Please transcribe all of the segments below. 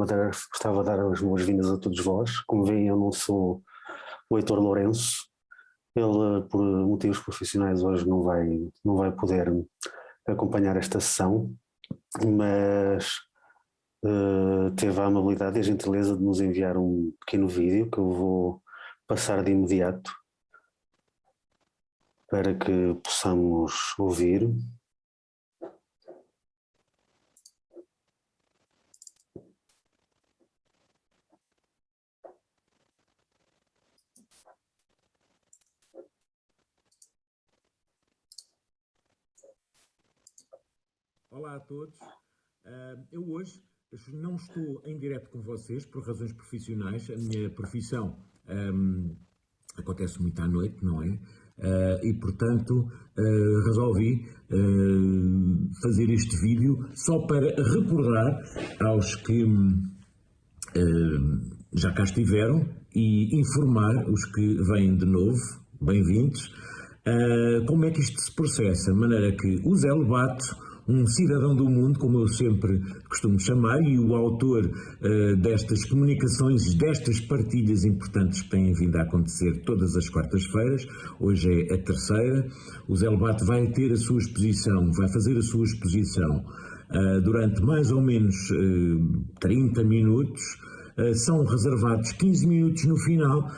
Madeira, gostava de dar as boas-vindas a todos vós. Como veem, eu não sou o Heitor Lourenço. Ele, por motivos profissionais, hoje não vai poder acompanhar esta sessão, mas teve a amabilidade e a gentileza de nos enviar um pequeno vídeo que eu vou passar de imediato para que possamos ouvir. Olá a todos. Eu hoje não estou em direto com vocês por razões profissionais. A minha profissão acontece muito à noite, não é? E portanto resolvi fazer este vídeo só para recordar aos que já cá estiveram e informar os que vêm de novo, bem-vindos, como é que isto se processa, de maneira que o Zé Lobato, um cidadão do mundo, como eu sempre costumo chamar, e o autor destas comunicações, destas partilhas importantes que têm vindo a acontecer todas as quartas-feiras, hoje é a terceira, o Zé Lobato vai ter a sua exposição, vai fazer a sua exposição durante mais ou menos 30 minutos. São reservados 15 minutos no final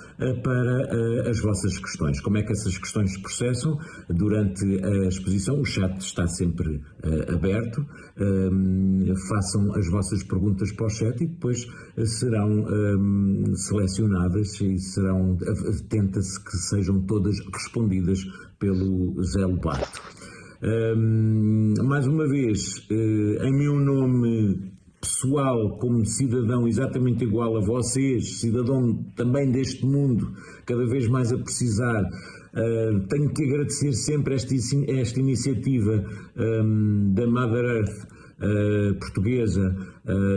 para as vossas questões. Como é que essas questões se processam? Durante a exposição, o chat está sempre aberto. Façam as vossas perguntas para o chat e depois serão selecionadas e tenta-se que sejam todas respondidas pelo Zé Lobato. Mais uma vez, em meu nome pessoal, como cidadão exatamente igual a vocês, cidadão também deste mundo, cada vez mais a precisar, tenho que agradecer sempre esta iniciativa da Mother Earth portuguesa,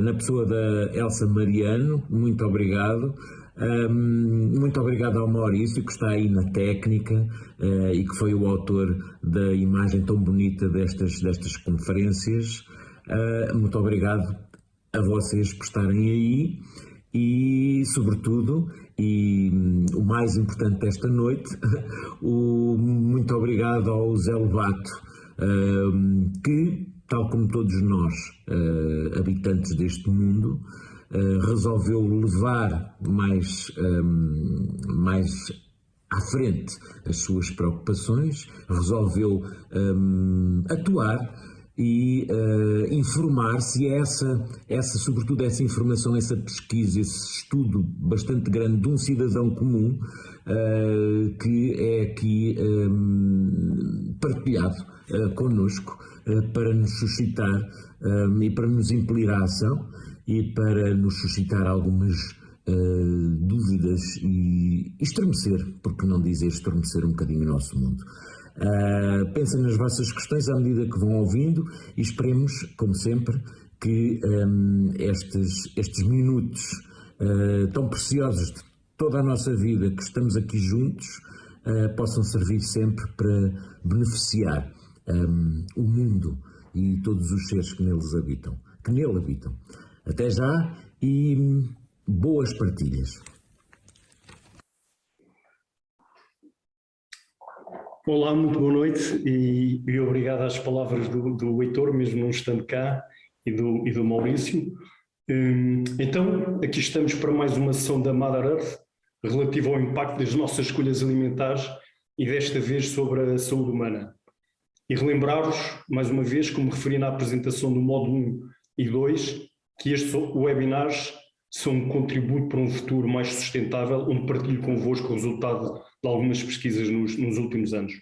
na pessoa da Elsa Mariano. Muito obrigado. Muito obrigado ao Maurício, que está aí na técnica e que foi o autor da imagem tão bonita destas conferências. Muito obrigado a vocês por estarem aí e, sobretudo, e o mais importante desta noite, muito obrigado ao Zé Lobato, que, tal como todos nós, habitantes deste mundo, resolveu levar mais à frente as suas preocupações, resolveu atuar e informar-se, sobretudo essa informação, essa pesquisa, esse estudo bastante grande de um cidadão comum que é aqui partilhado connosco para nos suscitar e para nos impelir à ação e para nos suscitar algumas dúvidas e estremecer, porque não dizer estremecer um bocadinho o nosso mundo. Pensem nas vossas questões à medida que vão ouvindo e esperemos, como sempre, que estes minutos tão preciosos de toda a nossa vida que estamos aqui juntos possam servir sempre para beneficiar o mundo e todos os seres que nele habitam. Até já e boas partilhas. Olá, muito boa noite e obrigado às palavras do Heitor, mesmo não estando cá, e do Maurício. Então, aqui estamos para mais uma sessão da Mother Earth relativa ao impacto das nossas escolhas alimentares e desta vez sobre a saúde humana. E relembrar-vos, mais uma vez, como referi na apresentação do módulo 1 e 2, que estes webinars são um contributo para um futuro mais sustentável, onde partilho convosco o resultado de algumas pesquisas nos últimos anos.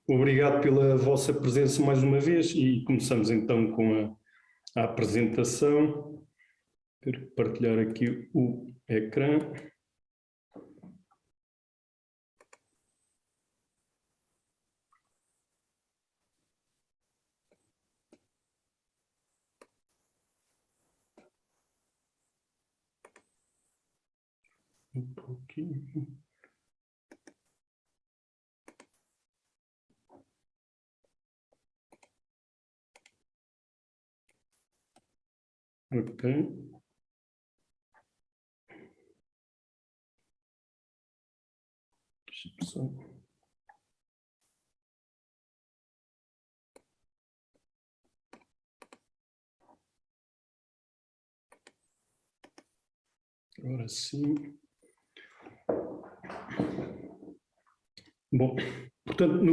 Obrigado pela vossa presença mais uma vez e começamos então com a apresentação. Quero partilhar aqui o ecrã. Um pouquinho. Ok. Agora sim. Bom, portanto,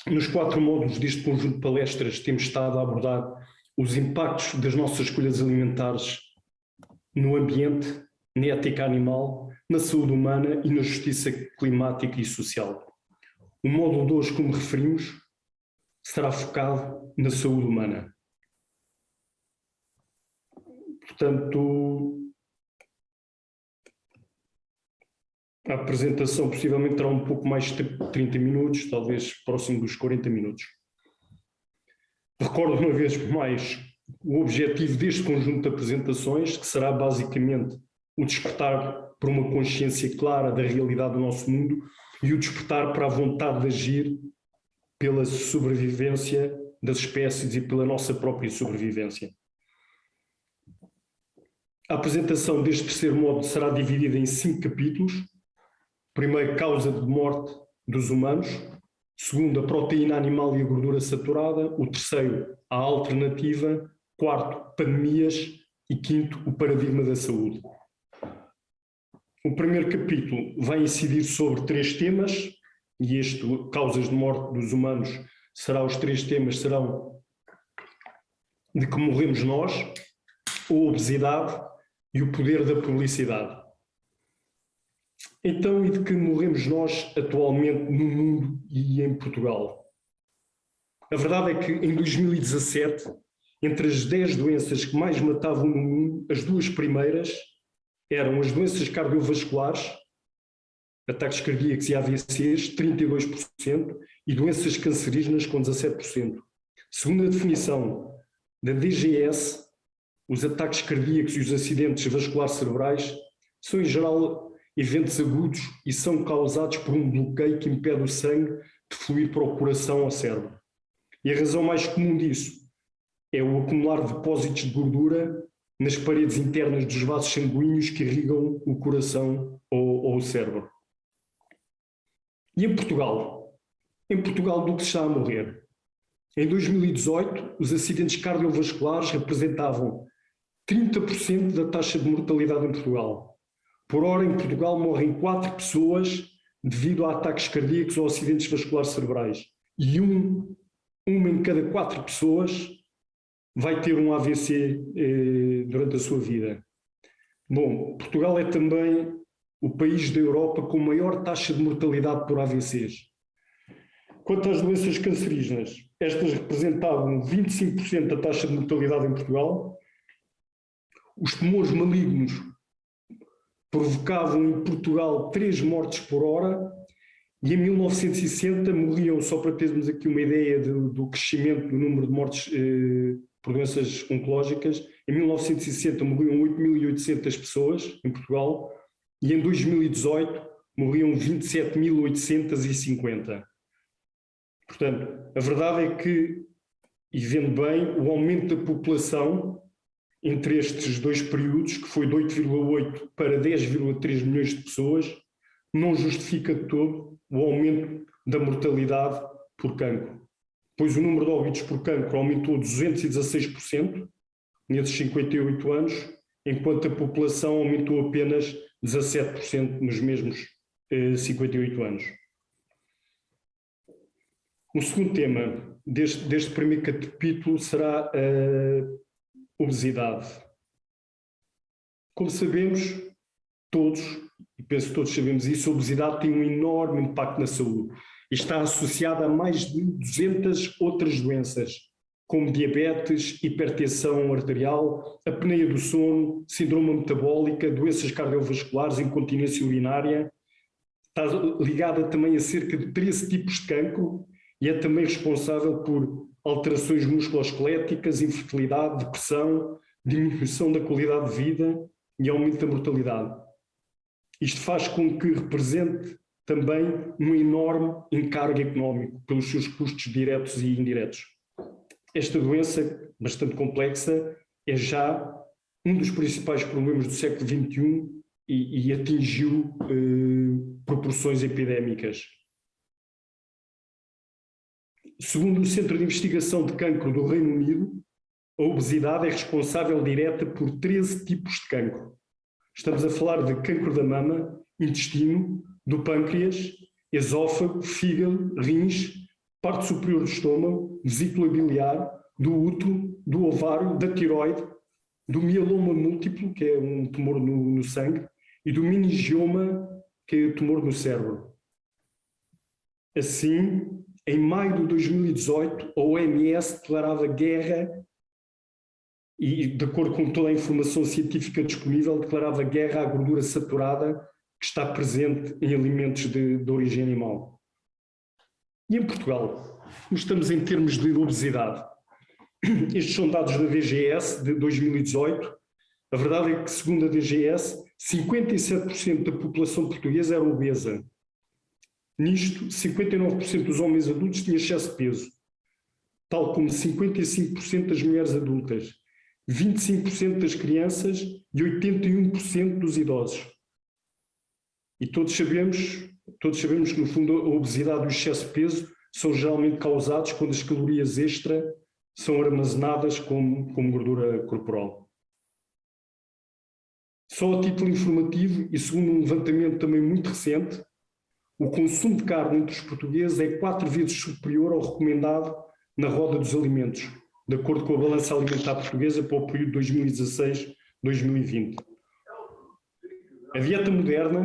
nos 4 módulos deste conjunto de palestras temos estado a abordar os impactos das nossas escolhas alimentares no ambiente, na ética animal, na saúde humana e na justiça climática e social. O módulo de hoje, como referimos, será focado na saúde humana. Portanto, a apresentação possivelmente terá um pouco mais de 30 minutos, talvez próximo dos 40 minutos. Recordo uma vez mais o objetivo deste conjunto de apresentações, que será basicamente o despertar para uma consciência clara da realidade do nosso mundo e o despertar para a vontade de agir pela sobrevivência das espécies e pela nossa própria sobrevivência. A apresentação deste terceiro módulo será dividida em 5 capítulos. Primeiro, causa de morte dos humanos. Segundo, a proteína animal e a gordura saturada. O terceiro, a alternativa. Quarto, pandemias. E quinto, o paradigma da saúde. O primeiro capítulo vai incidir sobre 3 temas, e este, causas de morte dos humanos, os 3 temas serão de que morremos nós, a obesidade e o poder da publicidade. Então, e de que morremos nós atualmente no mundo e em Portugal? A verdade é que em 2017, entre as 10 doenças que mais matavam no mundo, as 2 primeiras eram as doenças cardiovasculares, ataques cardíacos e AVCs, 32%, e doenças cancerígenas com 17%. Segundo a definição da DGS, os ataques cardíacos e os acidentes vasculares cerebrais são, em geral, eventos agudos e são causados por um bloqueio que impede o sangue de fluir para o coração ou cérebro. E a razão mais comum disso é o acumular de depósitos de gordura nas paredes internas dos vasos sanguíneos que irrigam o coração ou o cérebro. E em Portugal? Em Portugal, do que se está a morrer? Em 2018, os acidentes cardiovasculares representavam 30% da taxa de mortalidade em Portugal. Por hora, em Portugal, morrem 4 pessoas devido a ataques cardíacos ou acidentes vasculares cerebrais. E uma em cada 4 pessoas vai ter um AVC durante a sua vida. Bom, Portugal é também o país da Europa com maior taxa de mortalidade por AVCs. Quanto às doenças cancerígenas, estas representavam 25% da taxa de mortalidade em Portugal. Os tumores malignos provocavam em Portugal 3 mortes por hora e em 1960 morriam, só para termos aqui uma ideia do crescimento do número de mortes por doenças oncológicas, em 1960 morriam 8.800 pessoas em Portugal e em 2018 morriam 27.850. Portanto, a verdade é que, e vendo bem, o aumento da população entre estes 2 períodos, que foi de 8,8 para 10,3 milhões de pessoas, não justifica de todo o aumento da mortalidade por cancro, pois o número de óbitos por cancro aumentou 216% nesses 58 anos, enquanto a população aumentou apenas 17% nos mesmos 58 anos. O segundo tema deste primeiro capítulo será a obesidade. Como sabemos, todos, e penso que todos sabemos isso, a obesidade tem um enorme impacto na saúde e está associada a mais de 200 outras doenças, como diabetes, hipertensão arterial, apneia do sono, síndrome metabólica, doenças cardiovasculares, incontinência urinária. Está ligada também a cerca de 13 tipos de cancro e é também responsável por alterações musculoesqueléticas, infertilidade, depressão, diminuição da qualidade de vida e aumento da mortalidade. Isto faz com que represente também um enorme encargo económico pelos seus custos diretos e indiretos. Esta doença, bastante complexa, é já um dos principais problemas do século XXI e atingiu proporções epidémicas. Segundo o Centro de Investigação de Cancro do Reino Unido, a obesidade é responsável direta por 13 tipos de cancro. Estamos a falar de cancro da mama, intestino, do pâncreas, esófago, fígado, rins, parte superior do estômago, vesícula biliar, do útero, do ovário, da tiroide, do mieloma múltiplo, que é um tumor no sangue, e do meningioma, que é tumor no cérebro. Assim, em maio de 2018, a OMS declarava guerra, e de acordo com toda a informação científica disponível, declarava guerra à gordura saturada que está presente em alimentos de origem animal. E em Portugal, como estamos em termos de obesidade? Estes são dados da DGS de 2018. A verdade é que, segundo a DGS, 57% da população portuguesa era obesa. Nisto, 59% dos homens adultos tinham excesso de peso, tal como 55% das mulheres adultas, 25% das crianças e 81% dos idosos. E todos sabemos que, no fundo, a obesidade e o excesso de peso são geralmente causados quando as calorias extra são armazenadas como gordura corporal. Só a título informativo, e segundo um levantamento também muito recente, o consumo de carne entre os portugueses é 4 vezes superior ao recomendado na roda dos alimentos, de acordo com a balança alimentar portuguesa para o período 2016-2020. A dieta moderna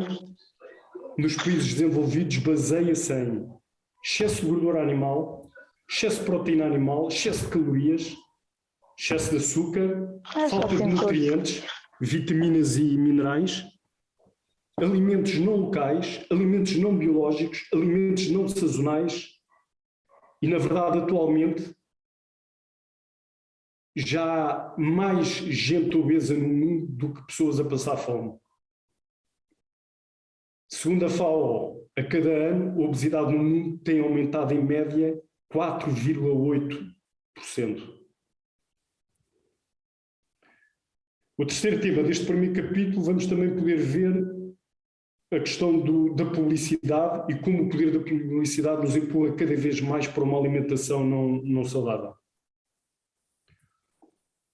nos países desenvolvidos baseia-se em excesso de gordura animal, excesso de proteína animal, excesso de calorias, excesso de açúcar, falta de nutrientes, vitaminas e minerais, alimentos não locais, alimentos não biológicos, alimentos não sazonais e, na verdade, atualmente, já há mais gente obesa no mundo do que pessoas a passar fome. Segundo a FAO, a cada ano, a obesidade no mundo tem aumentado em média 4,8%. O terceiro tema deste primeiro capítulo, vamos também poder ver a questão da publicidade e como o poder da publicidade nos empurra cada vez mais para uma alimentação não saudável.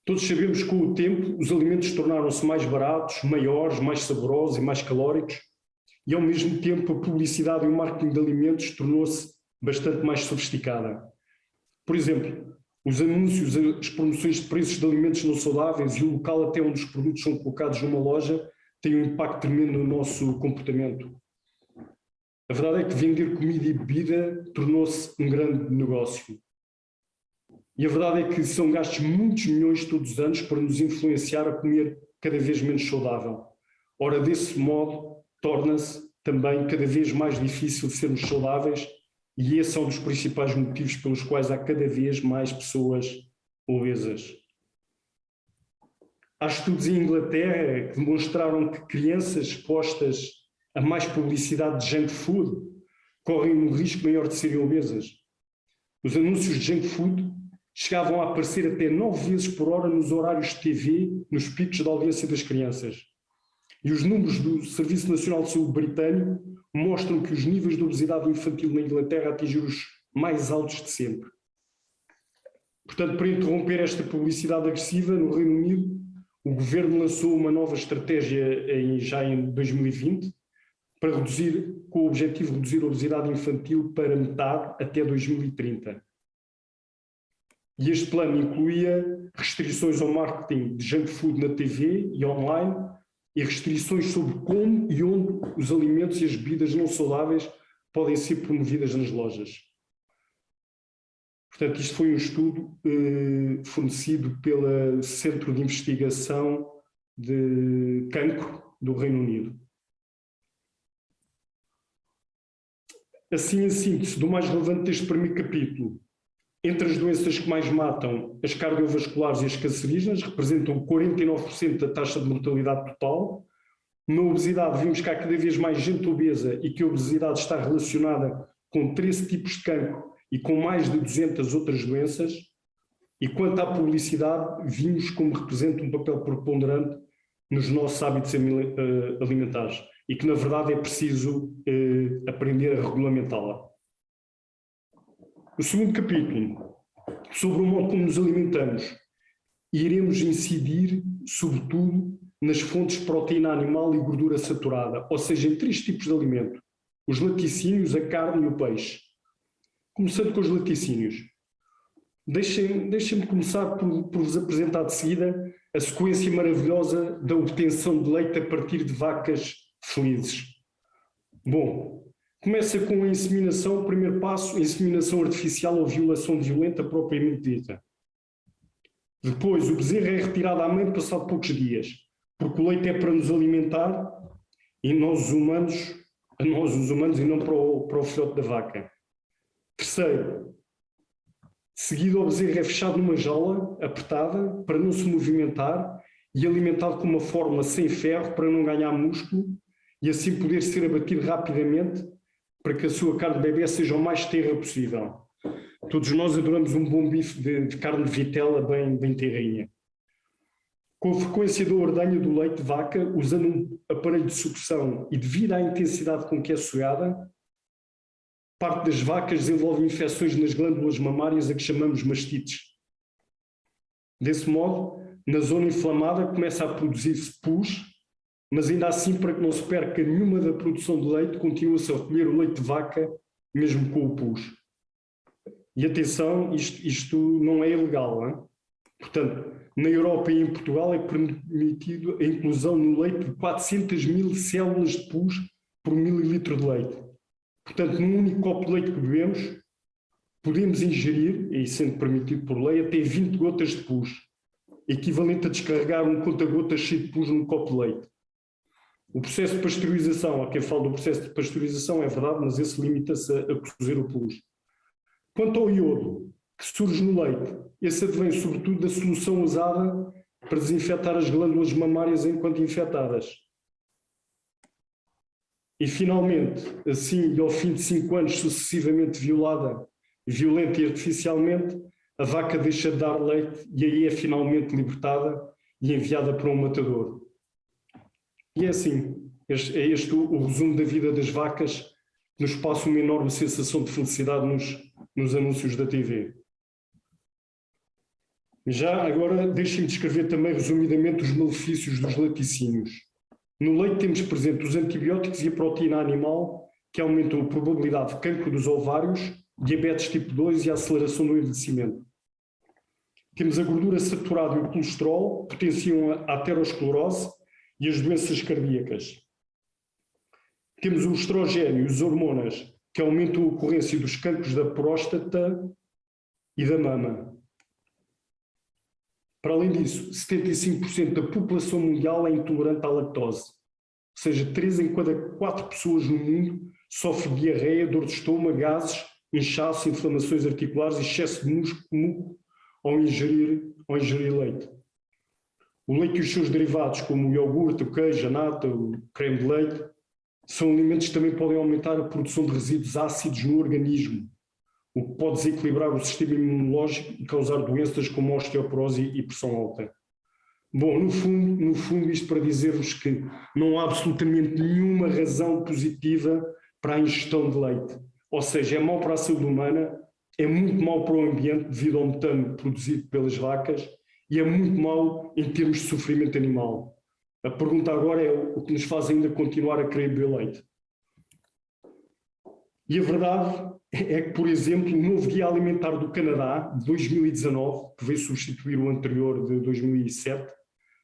Todos sabemos que com o tempo os alimentos tornaram-se mais baratos, maiores, mais saborosos e mais calóricos, e ao mesmo tempo a publicidade e o marketing de alimentos tornou-se bastante mais sofisticada. Por exemplo, os anúncios, as promoções de preços de alimentos não saudáveis e o local até onde os produtos são colocados numa loja têm um impacto tremendo no nosso comportamento. A verdade é que vender comida e bebida tornou-se um grande negócio. E a verdade é que são gastos muitos milhões todos os anos para nos influenciar a comer cada vez menos saudável. Ora, desse modo, torna-se também cada vez mais difícil de sermos saudáveis e esse é um dos principais motivos pelos quais há cada vez mais pessoas obesas. Há estudos em Inglaterra que demonstraram que crianças expostas a mais publicidade de junk food correm um risco maior de serem obesas. Os anúncios de junk food chegavam a aparecer até 9 vezes por hora nos horários de TV, nos picos da audiência das crianças. E os números do Serviço Nacional de Saúde britânico mostram que os níveis de obesidade infantil na Inglaterra atingiram os mais altos de sempre. Portanto, para interromper esta publicidade agressiva no Reino Unido, o governo lançou uma nova estratégia já em 2020 para com o objetivo de reduzir a obesidade infantil para metade até 2030. E este plano incluía restrições ao marketing de junk food na TV e online e restrições sobre como e onde os alimentos e as bebidas não saudáveis podem ser promovidas nas lojas. Portanto, isto foi um estudo fornecido pelo Centro de Investigação de Cancro do Reino Unido. Assim, a síntese do mais relevante deste primeiro capítulo, entre as doenças que mais matam, as cardiovasculares e as cancerígenas representam 49% da taxa de mortalidade total. Na obesidade vimos que há cada vez mais gente obesa e que a obesidade está relacionada com 13 tipos de cancro e com mais de 200 outras doenças. E quanto à publicidade, vimos como representa um papel preponderante nos nossos hábitos alimentares e que, na verdade, é preciso aprender a regulamentá-la. O segundo capítulo, sobre o modo como nos alimentamos, iremos incidir, sobretudo, nas fontes de proteína animal e gordura saturada, ou seja, em 3 tipos de alimento: os laticínios, a carne e o peixe. Começando com os laticínios. Deixem-me começar por vos apresentar de seguida a sequência maravilhosa da obtenção de leite a partir de vacas felizes. Bom, começa com a inseminação, o primeiro passo, inseminação artificial ou violação violenta propriamente dita. Depois, o bezerro é retirado à mãe passado poucos dias, porque o leite é para nos alimentar e nós os humanos e não para o filhote da vaca. Terceiro, seguido ao bezerro é fechado numa jaula apertada para não se movimentar e alimentado com uma fórmula sem ferro para não ganhar músculo e assim poder ser abatido rapidamente para que a sua carne de bebê seja o mais tenra possível. Todos nós adoramos um bom bife de carne de vitela bem tenrinha. Com a frequência da ordenha do leite de vaca, usando um aparelho de sucção e devido à intensidade com que é sugada, parte das vacas desenvolve infecções nas glândulas mamárias a que chamamos mastites. Desse modo, na zona inflamada começa a produzir-se pus, mas ainda assim, para que não se perca nenhuma da produção de leite, continua-se a recolher o leite de vaca, mesmo com o pus. E atenção, isto não é ilegal, não é? Portanto, na Europa e em Portugal é permitido a inclusão no leite de 400.000 células de pus por mililitro de leite. Portanto, num único copo de leite que bebemos, podemos ingerir, e sendo permitido por lei, até 20 gotas de pus, equivalente a descarregar um conta-gotas cheio de pus num copo de leite. O processo de pasteurização, há quem fala do processo de pasteurização, é verdade, mas esse limita-se a cozer o pus. Quanto ao iodo, que surge no leite, esse advém sobretudo da solução usada para desinfetar as glândulas mamárias enquanto infectadas. E finalmente, assim, e ao fim de 5 anos sucessivamente violenta e artificialmente, a vaca deixa de dar leite e aí é finalmente libertada e enviada para um matador. E é assim, é este o resumo da vida das vacas, que nos passa uma enorme sensação de felicidade nos anúncios da TV. Já agora deixem-me descrever também resumidamente os malefícios dos laticínios. No leite temos presente os antibióticos e a proteína animal, que aumentam a probabilidade de cancro dos ovários, diabetes tipo 2 e a aceleração do envelhecimento. Temos a gordura saturada e o colesterol, que potenciam a aterosclerose e as doenças cardíacas. Temos o estrogênio e os hormonas, que aumentam a ocorrência dos cancros da próstata e da mama. Para além disso, 75% da população mundial é intolerante à lactose. Ou seja, 3 em cada 4 pessoas no mundo sofrem diarreia, dor de estômago, gases, inchaço, inflamações articulares e excesso de muco ao ingerir leite. O leite e os seus derivados, como o iogurte, o queijo, a nata, o creme de leite, são alimentos que também podem aumentar a produção de resíduos ácidos no organismo, o que pode desequilibrar o sistema imunológico e causar doenças como osteoporose e pressão alta. Bom, no fundo, isto para dizer-vos que não há absolutamente nenhuma razão positiva para a ingestão de leite. Ou seja, é mau para a saúde humana, é muito mau para o ambiente devido ao metano produzido pelas vacas e é muito mau em termos de sofrimento animal. A pergunta agora é o que nos faz ainda continuar a querer beber leite. E a verdade é que, por exemplo, o novo Guia Alimentar do Canadá, de 2019, que veio substituir o anterior de 2007,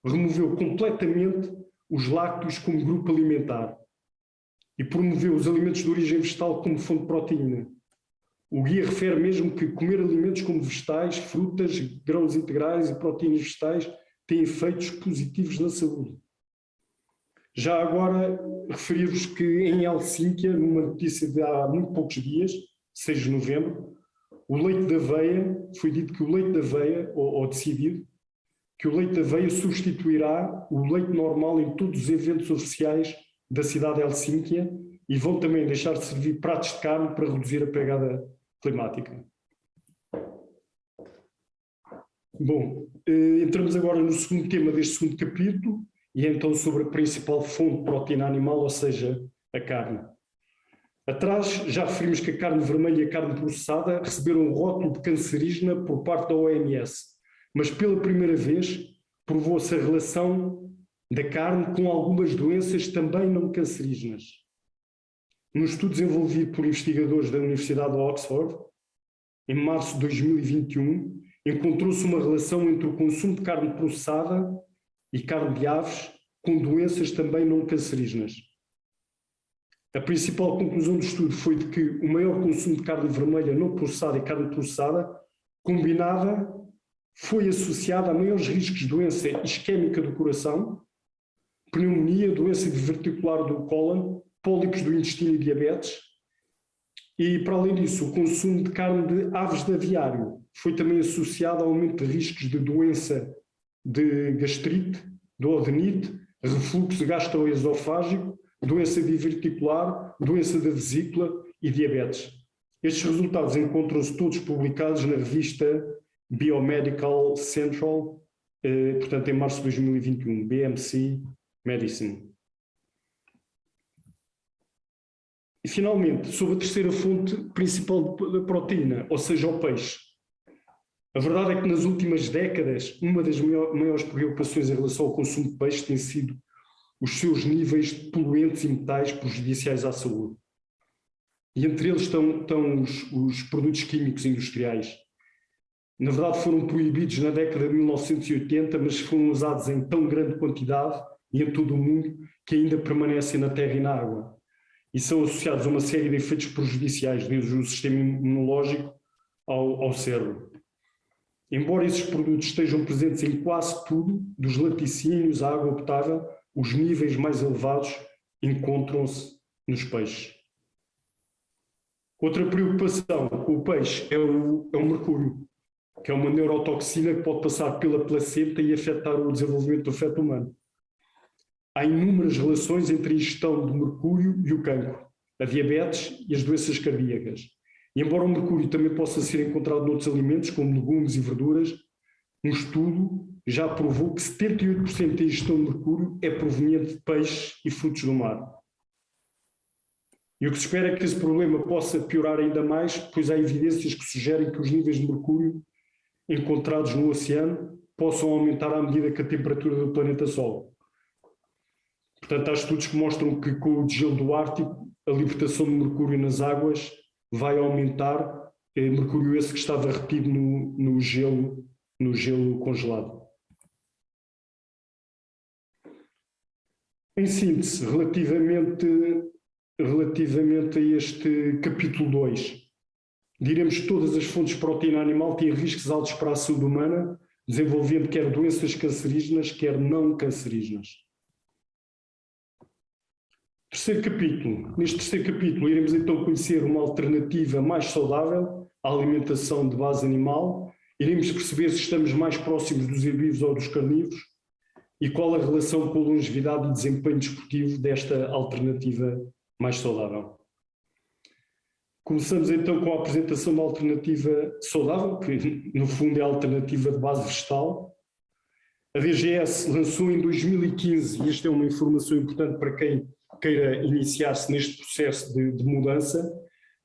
removeu completamente os lácteos como grupo alimentar e promoveu os alimentos de origem vegetal como fonte de proteína. O guia refere mesmo que comer alimentos como vegetais, frutas, grãos integrais e proteínas vegetais têm efeitos positivos na saúde. Já agora, referir-vos que em Helsínquia, numa notícia de há muito poucos dias, 6 de novembro, o leite de aveia, foi dito que o leite de aveia, ou decidido, que o leite de aveia substituirá o leite normal em todos os eventos oficiais da cidade de Helsínquia e vão também deixar de servir pratos de carne para reduzir a pegada climática. Bom, entramos agora no segundo tema deste segundo capítulo e então sobre a principal fonte de proteína animal, ou seja, a carne. Atrás já referimos que a carne vermelha e a carne processada receberam um rótulo de cancerígena por parte da OMS, mas pela primeira vez provou-se a relação da carne com algumas doenças também não cancerígenas. Num estudo desenvolvido por investigadores da Universidade de Oxford, em março de 2021, encontrou-se uma relação entre o consumo de carne processada e carne de aves com doenças também não cancerígenas. A principal conclusão do estudo foi de que o maior consumo de carne vermelha não processada e carne processada, combinada, foi associada a maiores riscos de doença isquémica do coração, pneumonia, doença diverticular do cólon, pólipos do intestino e diabetes. E, para além disso, o consumo de carne de aves de aviário foi também associado ao aumento de riscos de doença de gastrite, duodenite, refluxo gastroesofágico, doença diverticular, doença da vesícula e diabetes. Estes resultados encontram-se todos publicados na revista Biomedical Central, portanto em março de 2021, BMC Medicine. E finalmente, sobre a terceira fonte principal da proteína, ou seja, o peixe. A verdade é que nas últimas décadas, uma das maiores preocupações em relação ao consumo de peixe tem sido os seus níveis de poluentes e metais prejudiciais à saúde. E entre eles estão os produtos químicos industriais. Na verdade foram proibidos na década de 1980, mas foram usados em tão grande quantidade e em todo o mundo que ainda permanecem na terra e na água. E são associados a uma série de efeitos prejudiciais, desde o sistema imunológico ao cérebro. Embora esses produtos estejam presentes em quase tudo, dos laticínios à água potável, os níveis mais elevados encontram-se nos peixes. Outra preocupação com o peixe é o mercúrio, que é uma neurotoxina que pode passar pela placenta e afetar o desenvolvimento do feto humano. Há inúmeras relações entre a ingestão de mercúrio e o cancro, a diabetes e as doenças cardíacas. E embora o mercúrio também possa ser encontrado noutros alimentos, como legumes e verduras, um estudo já provou que 78% da ingestão de mercúrio é proveniente de peixes e frutos do mar. E o que se espera é que esse problema possa piorar ainda mais, pois há evidências que sugerem que os níveis de mercúrio encontrados no oceano possam aumentar à medida que a temperatura do planeta sobe. Portanto, há estudos que mostram que com o degelo do Ártico, a libertação de mercúrio nas águas vai aumentar, mercúrio esse que estava retido no gelo congelado. Em síntese, relativamente a este capítulo 2, diremos que todas as fontes de proteína animal têm riscos altos para a saúde humana, desenvolvendo quer doenças cancerígenas, quer não cancerígenas. Terceiro capítulo. Neste terceiro capítulo iremos então conhecer uma alternativa mais saudável à alimentação de base animal, iremos perceber se estamos mais próximos dos herbívoros ou dos carnívoros e qual a relação com a longevidade e desempenho desportivo desta alternativa mais saudável. Começamos então com a apresentação da alternativa saudável, que no fundo é a alternativa de base vegetal. A DGS lançou em 2015, e esta é uma informação importante para quem queira iniciar-se neste processo de mudança,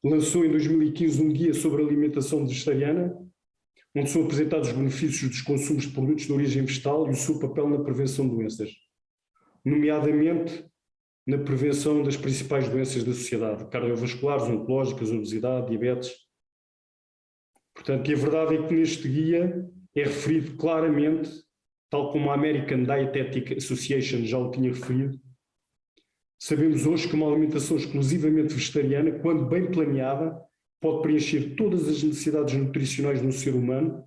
lançou em 2015 um guia sobre alimentação vegetariana, onde são apresentados os benefícios dos consumos de produtos de origem vegetal e o seu papel na prevenção de doenças, nomeadamente na prevenção das principais doenças da sociedade, cardiovasculares, oncológicas, obesidade, diabetes. Portanto, e a verdade é que neste guia é referido claramente, tal como a American Dietetic Association já o tinha referido, sabemos hoje que uma alimentação exclusivamente vegetariana, quando bem planeada, pode preencher todas as necessidades nutricionais no ser humano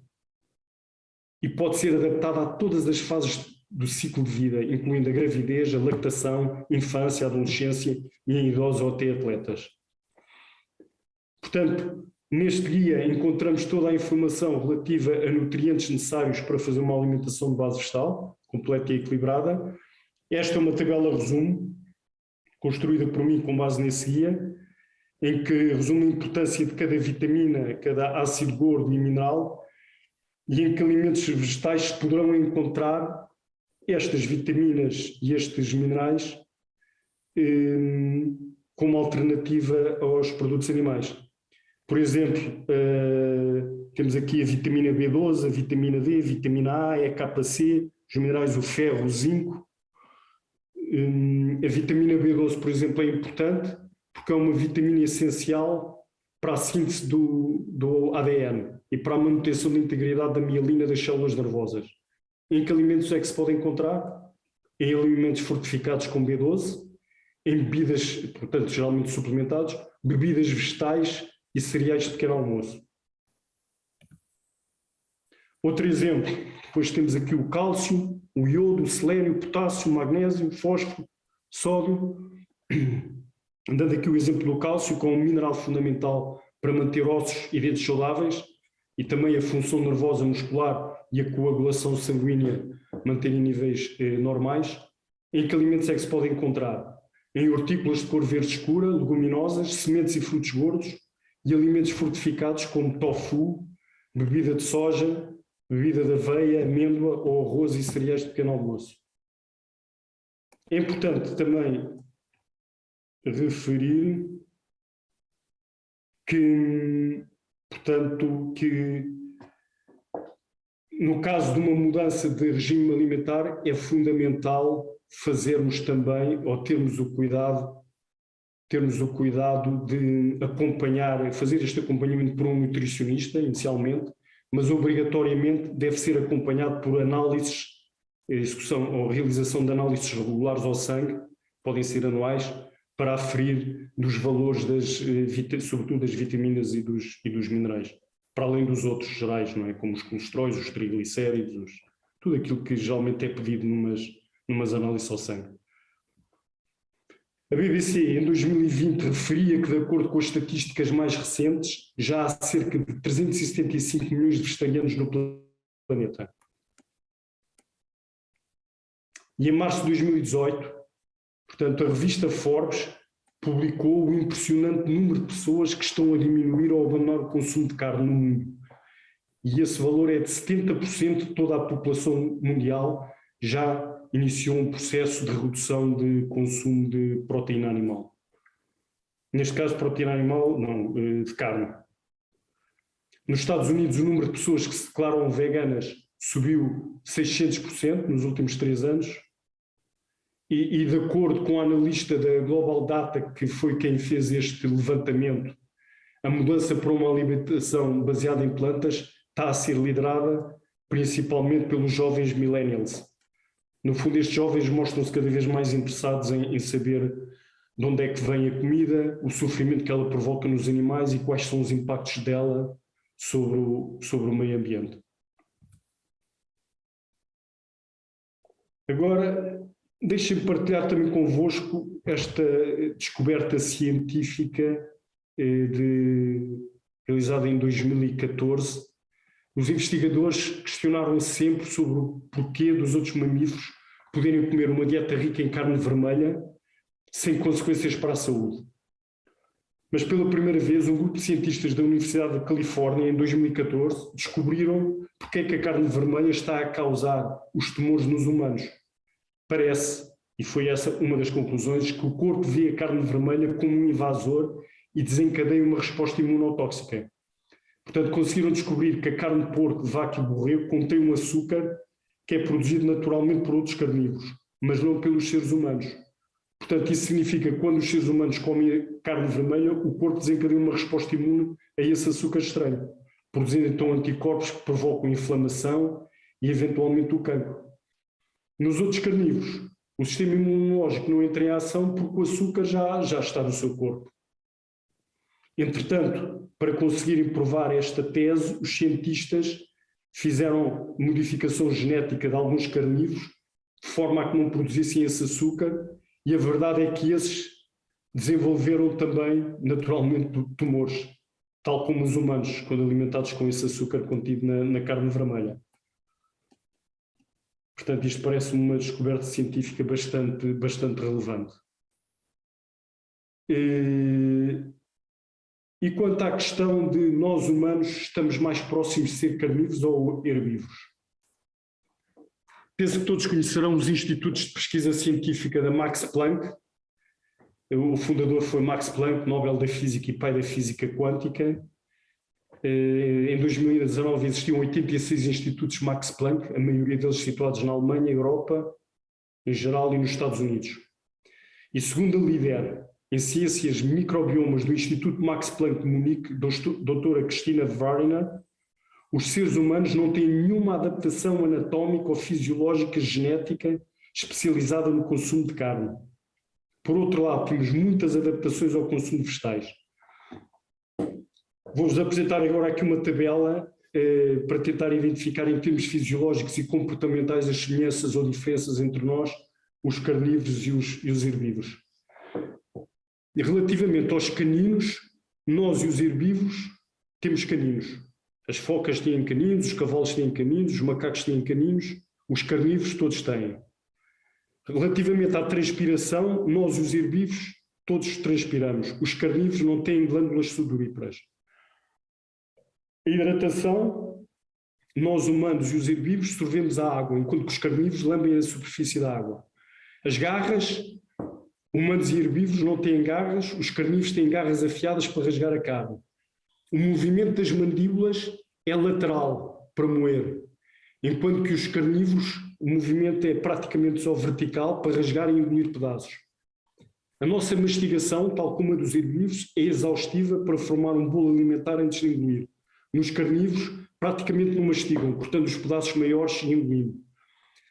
e pode ser adaptada a todas as fases do ciclo de vida, incluindo a gravidez, a lactação, infância, adolescência e em idosos ou até atletas. Portanto, neste guia encontramos toda a informação relativa a nutrientes necessários para fazer uma alimentação de base vegetal, completa e equilibrada. Esta é uma tabela resumo, construída por mim com base nesse guia, em que resume a importância de cada vitamina, cada ácido gordo e mineral, e em que alimentos vegetais se poderão encontrar estas vitaminas e estes minerais como alternativa aos produtos animais. Por exemplo, temos aqui a vitamina B12, a vitamina D, a vitamina A, a EKC, os minerais, o ferro, o zinco. A vitamina B12, por exemplo, é importante porque é uma vitamina essencial para a síntese do ADN e para a manutenção da integridade da mielina das células nervosas. Em que alimentos é que se pode encontrar? Em alimentos fortificados com B12, em bebidas, portanto, geralmente suplementados, bebidas vegetais e cereais de pequeno almoço. Outro exemplo, depois temos aqui o cálcio, o iodo, o selênio, o potássio, o magnésio, o fósforo, sódio. Dando aqui o exemplo do cálcio, como um mineral fundamental para manter ossos e dentes saudáveis e também a função nervosa muscular e a coagulação sanguínea manterem níveis normais. Em que alimentos é que se pode encontrar? Em hortícolas de cor verde escura, leguminosas, sementes e frutos gordos e alimentos fortificados como tofu, bebida de soja, bebida de aveia, amêndoa ou arroz e cereais de pequeno almoço. É importante também referir que, portanto, que no caso de uma mudança de regime alimentar é fundamental fazermos também, ou termos o cuidado de acompanhar, fazer este acompanhamento por um nutricionista inicialmente, mas obrigatoriamente deve ser acompanhado por análises, execução ou realização de análises regulares ao sangue, podem ser anuais, para aferir dos valores, sobretudo das vitaminas e dos minerais, para além dos outros gerais, não é? Como os colesteróis, os triglicéridos, tudo aquilo que geralmente é pedido numas análises ao sangue. A BBC, em 2020, referia que, de acordo com as estatísticas mais recentes, já há cerca de 375 milhões de vegetarianos no planeta. E em março de 2018, portanto, a revista Forbes publicou o impressionante número de pessoas que estão a diminuir ou abandonar o consumo de carne no mundo. E esse valor é de 70% de toda a população mundial já iniciou um processo de redução de consumo de proteína animal. Neste caso, proteína animal, não, de carne. Nos Estados Unidos, o número de pessoas que se declaram veganas subiu 600% nos últimos 3 anos. E de acordo com a analista da Global Data, que foi quem fez este levantamento, a mudança para uma alimentação baseada em plantas está a ser liderada principalmente pelos jovens millennials. No fundo, estes jovens mostram-se cada vez mais interessados em saber de onde é que vem a comida, o sofrimento que ela provoca nos animais e quais são os impactos dela sobre o meio ambiente. Agora, deixem-me partilhar também convosco esta descoberta científica realizada em 2014. Os investigadores questionaram sempre sobre o porquê dos outros mamíferos poderem comer uma dieta rica em carne vermelha sem consequências para a saúde. Mas pela primeira vez, um grupo de cientistas da Universidade da Califórnia, em 2014, descobriram porque é que a carne vermelha está a causar os tumores nos humanos. Parece, e foi essa uma das conclusões, que o corpo vê a carne vermelha como um invasor e desencadeia uma resposta imunotóxica. Portanto, conseguiram descobrir que a carne de porco, de vaca e borrego contém um açúcar que é produzido naturalmente por outros carnívoros, mas não pelos seres humanos. Portanto, isso significa que quando os seres humanos comem carne vermelha, o corpo desencadeia uma resposta imune a esse açúcar estranho, produzindo então anticorpos que provocam inflamação e eventualmente o cancro. Nos outros carnívoros, o sistema imunológico não entra em ação porque o açúcar já está no seu corpo. Entretanto, para conseguirem provar esta tese, os cientistas fizeram modificação genética de alguns carnívoros de forma a que não produzissem esse açúcar, e a verdade é que esses desenvolveram também, naturalmente, tumores, tal como os humanos, quando alimentados com esse açúcar contido na carne vermelha. Portanto, isto parece uma descoberta científica bastante relevante. E quanto à questão de nós humanos estamos mais próximos de ser carnívoros ou herbívoros? Penso que todos conhecerão os institutos de pesquisa científica da Max Planck. O fundador foi Max Planck, Nobel da Física e pai da Física Quântica. Em 2019 existiam 86 institutos Max Planck, a maioria deles situados na Alemanha, Europa, em geral, e nos Estados Unidos. E segundo a líder em Ciências Microbiomas do Instituto Max Planck de Munique, doutora Cristina Variner, os seres humanos não têm nenhuma adaptação anatómica ou fisiológica genética especializada no consumo de carne. Por outro lado, temos muitas adaptações ao consumo de vegetais. Vou-vos apresentar agora aqui uma tabela para tentar identificar em termos fisiológicos e comportamentais as semelhanças ou diferenças entre nós, os carnívoros e os herbívoros. E relativamente aos caninos, nós e os herbívoros temos caninos. As focas têm caninos, os cavalos têm caninos, os macacos têm caninos, os carnívoros todos têm. Relativamente à transpiração, nós e os herbívoros todos transpiramos. Os carnívoros não têm glândulas sudoríparas. A hidratação, nós humanos e os herbívoros sorvemos a água, enquanto que os carnívoros lambem a superfície da água. As garras, humanos e herbívoros não têm garras, os carnívoros têm garras afiadas para rasgar a carne. O movimento das mandíbulas é lateral, para moer, enquanto que os carnívoros, o movimento é praticamente só vertical, para rasgar e engolir pedaços. A nossa mastigação, tal como a dos herbívoros, é exaustiva para formar um bolo alimentar antes de engolir. Nos carnívoros, praticamente não mastigam, cortando os pedaços maiores e engolindo.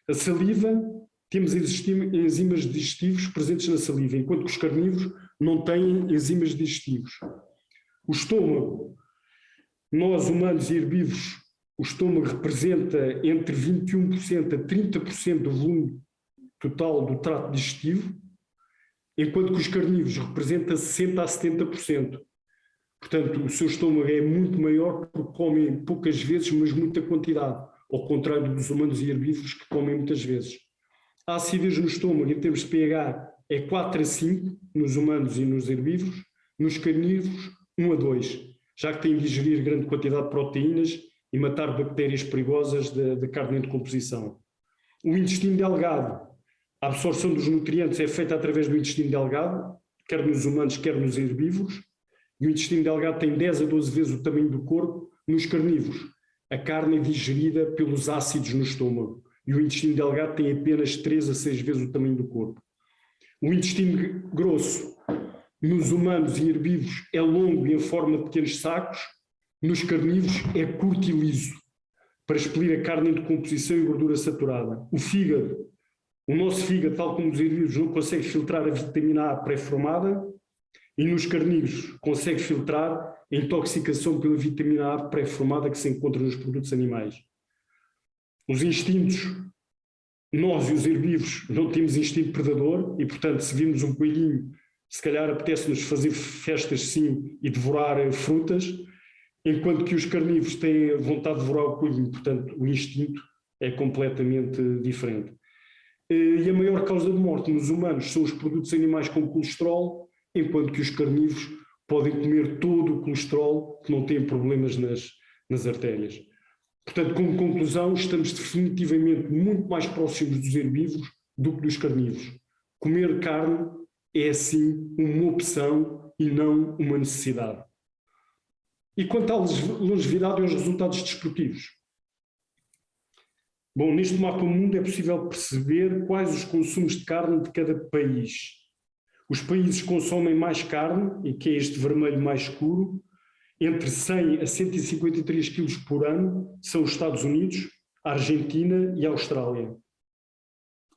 A saliva, temos enzimas digestivos presentes na saliva, enquanto que os carnívoros não têm enzimas digestivos. O estômago, nós humanos e herbívoros, o estômago representa entre 21% a 30% do volume total do trato digestivo, enquanto que os carnívoros representam 60% a 70%. Portanto, o seu estômago é muito maior porque comem poucas vezes, mas muita quantidade, ao contrário dos humanos e herbívoros que comem muitas vezes. A acidez no estômago, em termos de pH, é 4 a 5 nos humanos e nos herbívoros, nos carnívoros 1 a 2, já que têm de digerir grande quantidade de proteínas e matar bactérias perigosas da carne em decomposição. O intestino delgado, a absorção dos nutrientes é feita através do intestino delgado, quer nos humanos, quer nos herbívoros, e o intestino delgado tem 10 a 12 vezes o tamanho do corpo. Nos carnívoros, a carne é digerida pelos ácidos no estômago, e o intestino delgado tem apenas 3 a 6 vezes o tamanho do corpo. O intestino grosso, nos humanos e herbívoros, é longo e em forma de pequenos sacos. Nos carnívoros é curto e liso, para expelir a carne em decomposição e gordura saturada. O fígado, o nosso fígado, tal como os herbívoros, não consegue filtrar a vitamina A pré-formada, e nos carnívoros consegue filtrar a intoxicação pela vitamina A pré-formada que se encontra nos produtos animais. Os instintos, nós e os herbívoros não temos instinto predador e, portanto, se virmos um coelhinho, se calhar apetece-nos fazer festas sim e devorar frutas, enquanto que os carnívoros têm vontade de devorar o coelhinho, portanto, o instinto é completamente diferente. E a maior causa de morte nos humanos são os produtos animais com colesterol, enquanto que os carnívoros podem comer todo o colesterol, que não têm problemas nas artérias. Portanto, como conclusão, estamos definitivamente muito mais próximos dos herbívoros do que dos carnívoros. Comer carne é, sim, uma opção e não uma necessidade. E quanto à longevidade e aos resultados desportivos? Bom, neste mapa mundo é possível perceber quais os consumos de carne de cada país. Os países que consomem mais carne, e que é este vermelho mais escuro, entre 100 a 153 quilos por ano, são os Estados Unidos, a Argentina e a Austrália.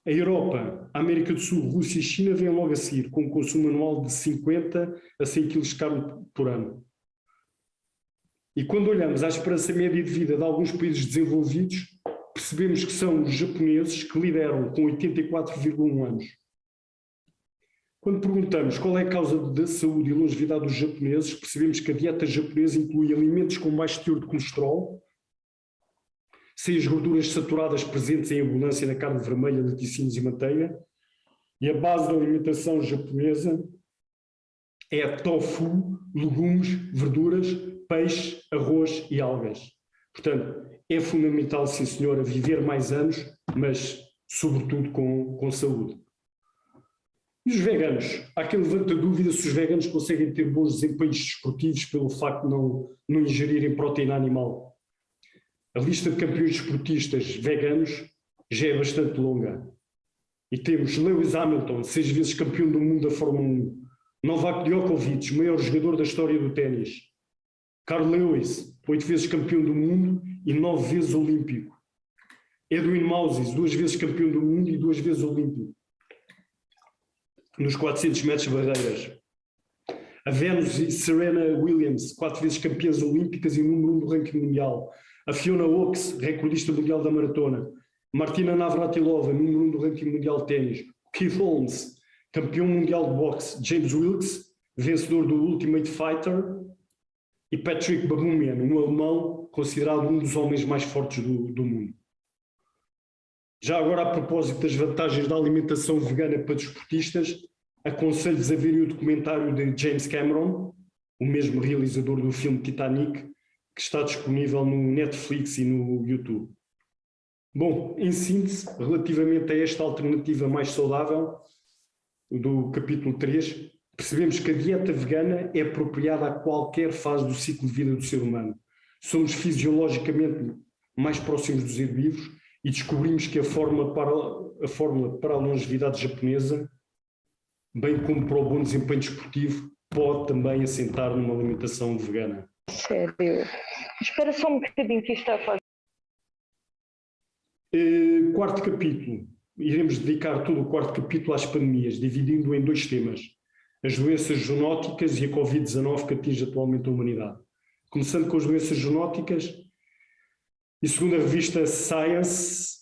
A Europa, a América do Sul, Rússia e China vêm logo a seguir, com um consumo anual de 50 a 100 quilos de carne por ano. E quando olhamos à esperança média de vida de alguns países desenvolvidos, percebemos que são os japoneses que lideram com 84,1 anos. Quando perguntamos qual é a causa da saúde e longevidade dos japoneses, percebemos que a dieta japonesa inclui alimentos com baixo teor de colesterol, sem as gorduras saturadas presentes em abundância na carne vermelha, laticínios e manteiga, e a base da alimentação japonesa é tofu, legumes, verduras, peixe, arroz e algas. Portanto, é fundamental, sim senhora, viver mais anos mas sobretudo com saúde. E os veganos? Há quem levanta dúvida se os veganos conseguem ter bons desempenhos desportivos pelo facto de não ingerirem proteína animal. A lista de campeões desportistas veganos já é bastante longa. E temos Lewis Hamilton, 6 vezes campeão do mundo da Fórmula 1, Novak Djokovic, maior jogador da história do ténis, Carl Lewis, 8 vezes campeão do mundo e 9 vezes olímpico, Edwin Mouses, 2 vezes campeão do mundo e 2 vezes olímpico, nos 400 metros barreiras. A Venus e Serena Williams, 4 vezes campeãs olímpicas e número 1 do ranking mundial. A Fiona Oakes, recordista mundial da maratona. Martina Navratilova, número 1 do ranking mundial de ténis. Keith Holmes, campeão mundial de boxe. James Wilkes, vencedor do Ultimate Fighter. E Patrick Baboumian, um alemão considerado um dos homens mais fortes do mundo. Já agora, a propósito das vantagens da alimentação vegana para desportistas, aconselho-vos a verem o documentário de James Cameron, o mesmo realizador do filme Titanic, que está disponível no Netflix e no YouTube. Bom, em síntese, relativamente a esta alternativa mais saudável, do capítulo 3, percebemos que a dieta vegana é apropriada a qualquer fase do ciclo de vida do ser humano. Somos fisiologicamente mais próximos dos herbívoros e descobrimos que a fórmula para a longevidade japonesa, bem como para o bom desempenho desportivo, pode também assentar numa alimentação vegana. Sério? Espera só um bocadinho que isto está a fazer. Quarto capítulo. Iremos dedicar todo o quarto capítulo às pandemias, dividindo em 2 temas. As doenças zoonóticas e a Covid-19 que atinge atualmente a humanidade. Começando com as doenças zoonóticas, e segundo a revista Science,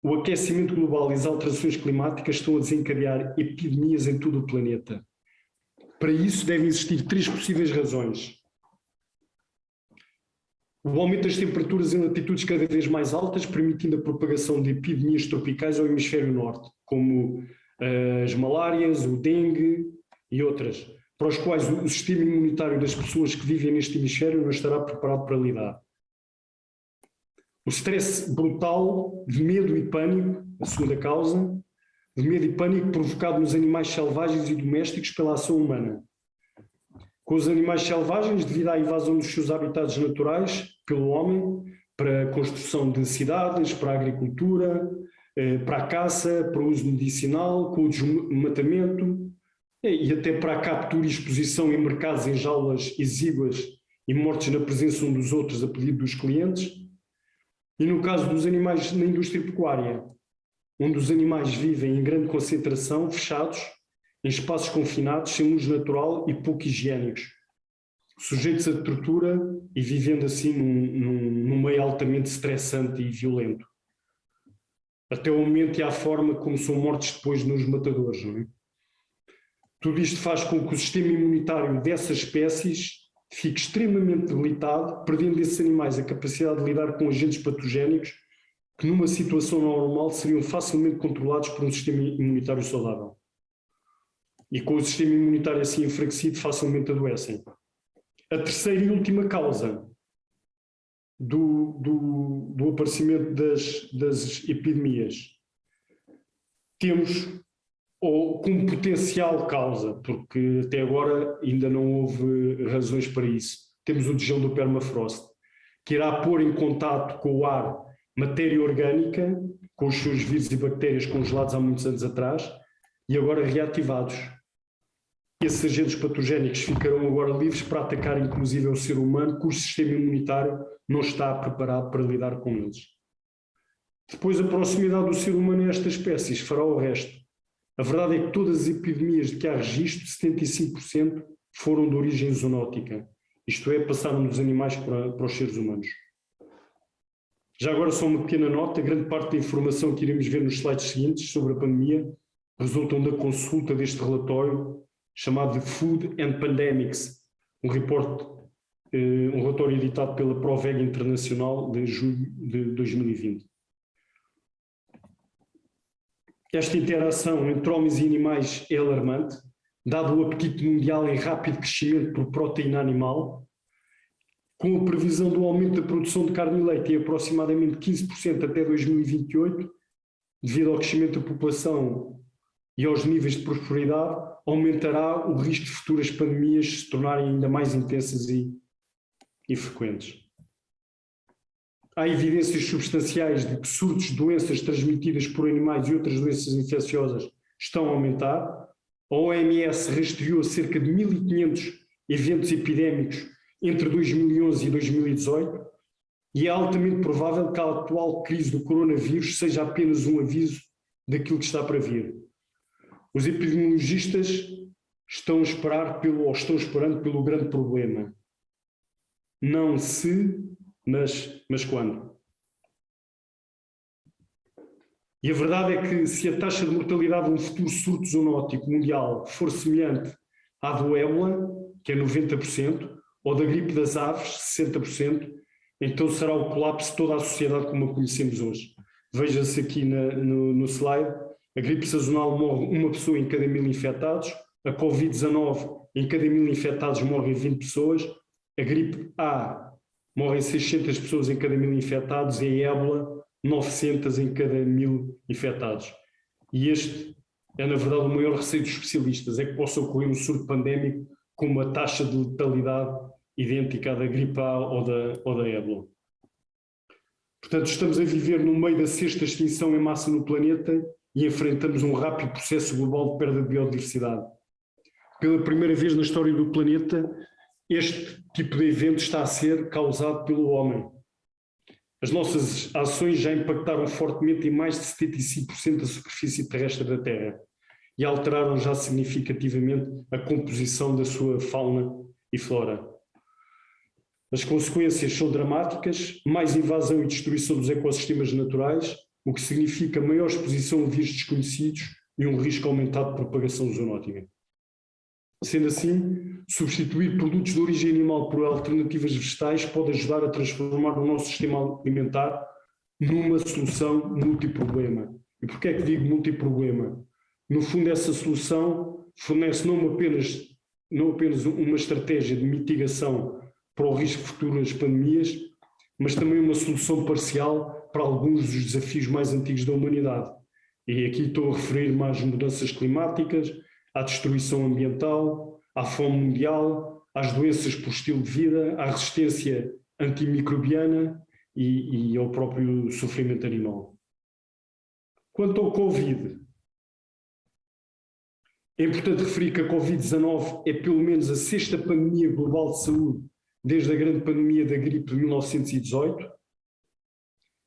o aquecimento global e as alterações climáticas estão a desencadear epidemias em todo o planeta. Para isso devem existir 3 possíveis razões. O aumento das temperaturas em latitudes cada vez mais altas, permitindo a propagação de epidemias tropicais ao hemisfério norte, como as malárias, o dengue e outras, para os quais o sistema imunitário das pessoas que vivem neste hemisfério não estará preparado para lidar. O stress brutal de medo e pânico, a segunda causa, de medo e pânico provocado nos animais selvagens e domésticos pela ação humana. Com os animais selvagens, devido à invasão dos seus habitats naturais pelo homem, para a construção de cidades, para a agricultura, para a caça, para o uso medicinal, com o desmatamento e até para a captura e exposição em mercados em jaulas exíguas e mortes na presença uns dos outros a pedido dos clientes. E no caso dos animais na indústria pecuária, onde os animais vivem em grande concentração, fechados, em espaços confinados, sem luz natural e pouco higiênicos, sujeitos a tortura e vivendo assim num meio altamente estressante e violento. Até o momento e à forma como são mortos depois nos matadores, não é? Tudo isto faz com que o sistema imunitário dessas espécies fique extremamente debilitado, perdendo esses animais a capacidade de lidar com agentes patogénicos que numa situação normal seriam facilmente controlados por um sistema imunitário saudável. E com o sistema imunitário assim enfraquecido, facilmente adoecem. A terceira e última causa do aparecimento das epidemias temos, ou como potencial causa, porque até agora ainda não houve razões para isso, temos o degelo do permafrost, que irá pôr em contato com o ar matéria orgânica, com os seus vírus e bactérias congelados há muitos anos atrás, e agora reativados. Esses agentes patogénicos ficarão agora livres para atacar inclusive o ser humano, cujo sistema imunitário não está preparado para lidar com eles. Depois, a proximidade do ser humano a estas espécies fará o resto. A verdade é que todas as epidemias de que há registro, 75% foram de origem zoonótica. Isto é, passaram dos animais para os seres humanos. Já agora só uma pequena nota, grande parte da informação que iremos ver nos slides seguintes sobre a pandemia resultam da consulta deste relatório chamado de Food and Pandemics, um relatório editado pela Proveg Internacional de julho de 2020. Esta interação entre homens e animais é alarmante, dado o apetite mundial em rápido crescimento por proteína animal, com a previsão do aumento da produção de carne e leite em aproximadamente 15% até 2028, devido ao crescimento da população e aos níveis de prosperidade, aumentará o risco de futuras pandemias se tornarem ainda mais intensas e frequentes. Há evidências substanciais de que surtos de doenças transmitidas por animais e outras doenças infecciosas estão a aumentar. A OMS rastreou cerca de 1.500 eventos epidémicos entre 2011 e 2018 e é altamente provável que a atual crise do coronavírus seja apenas um aviso daquilo que está para vir. Os epidemiologistas estão esperando pelo grande problema. Não se, mas quando. E a verdade é que se a taxa de mortalidade de um futuro surto zoonótico mundial for semelhante à do ébola, que é 90%, ou da gripe das aves, 60%, então será o colapso de toda a sociedade como a conhecemos hoje. Veja-se aqui no slide, a gripe sazonal morre uma pessoa em cada 1.000 infectados, a Covid-19 em cada 1.000 infectados morrem 20 pessoas, a gripe A morrem 600 pessoas em cada 1.000 infectados e a ébola 900 em cada 1.000 infectados. E este é, na verdade, o maior receio dos especialistas, é que possa ocorrer um surto pandémico com uma taxa de letalidade idêntica à da gripe A ou da ébola. Portanto, estamos a viver no meio da sexta extinção em massa no planeta e enfrentamos um rápido processo global de perda de biodiversidade. Pela primeira vez na história do planeta, este tipo de evento está a ser causado pelo homem. As nossas ações já impactaram fortemente em mais de 75% da superfície terrestre da Terra e alteraram já significativamente a composição da sua fauna e flora. As consequências são dramáticas, mais invasão e destruição dos ecossistemas naturais, o que significa maior exposição a vírus desconhecidos e um risco aumentado de propagação zoonótica. Sendo assim, substituir produtos de origem animal por alternativas vegetais pode ajudar a transformar o nosso sistema alimentar numa solução multiproblema. E porquê é que digo multiproblema? No fundo, essa solução fornece não apenas uma estratégia de mitigação para o risco de futuras pandemias, mas também uma solução parcial para alguns dos desafios mais antigos da humanidade. E aqui estou a referir-me às mudanças climáticas, à destruição ambiental, à fome mundial, às doenças por estilo de vida, à resistência antimicrobiana e ao próprio sofrimento animal. Quanto ao Covid, é importante referir que a Covid-19 é pelo menos a sexta pandemia global de saúde desde a grande pandemia da gripe de 1918.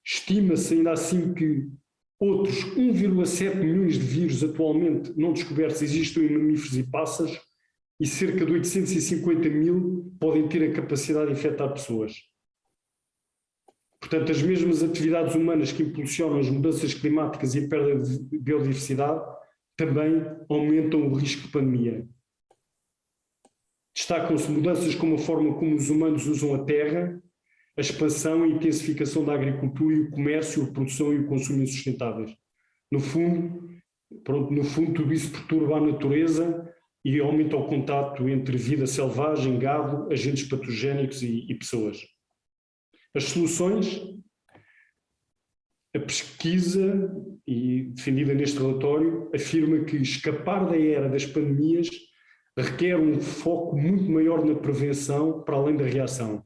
Estima-se ainda assim que outros 1,7 milhões de vírus atualmente não descobertos existem em mamíferos e pássaros e cerca de 850 mil podem ter a capacidade de infectar pessoas. Portanto, as mesmas atividades humanas que impulsionam as mudanças climáticas e a perda de biodiversidade também aumentam o risco de pandemia. Destacam-se mudanças como a forma como os humanos usam a terra, a expansão e intensificação da agricultura e o comércio, a produção e o consumo insustentáveis. No fundo, tudo isso perturba a natureza e aumenta o contato entre vida selvagem, gado, agentes patogénicos e pessoas. As soluções, a pesquisa, e defendida neste relatório, afirma que escapar da era das pandemias requer um foco muito maior na prevenção para além da reação.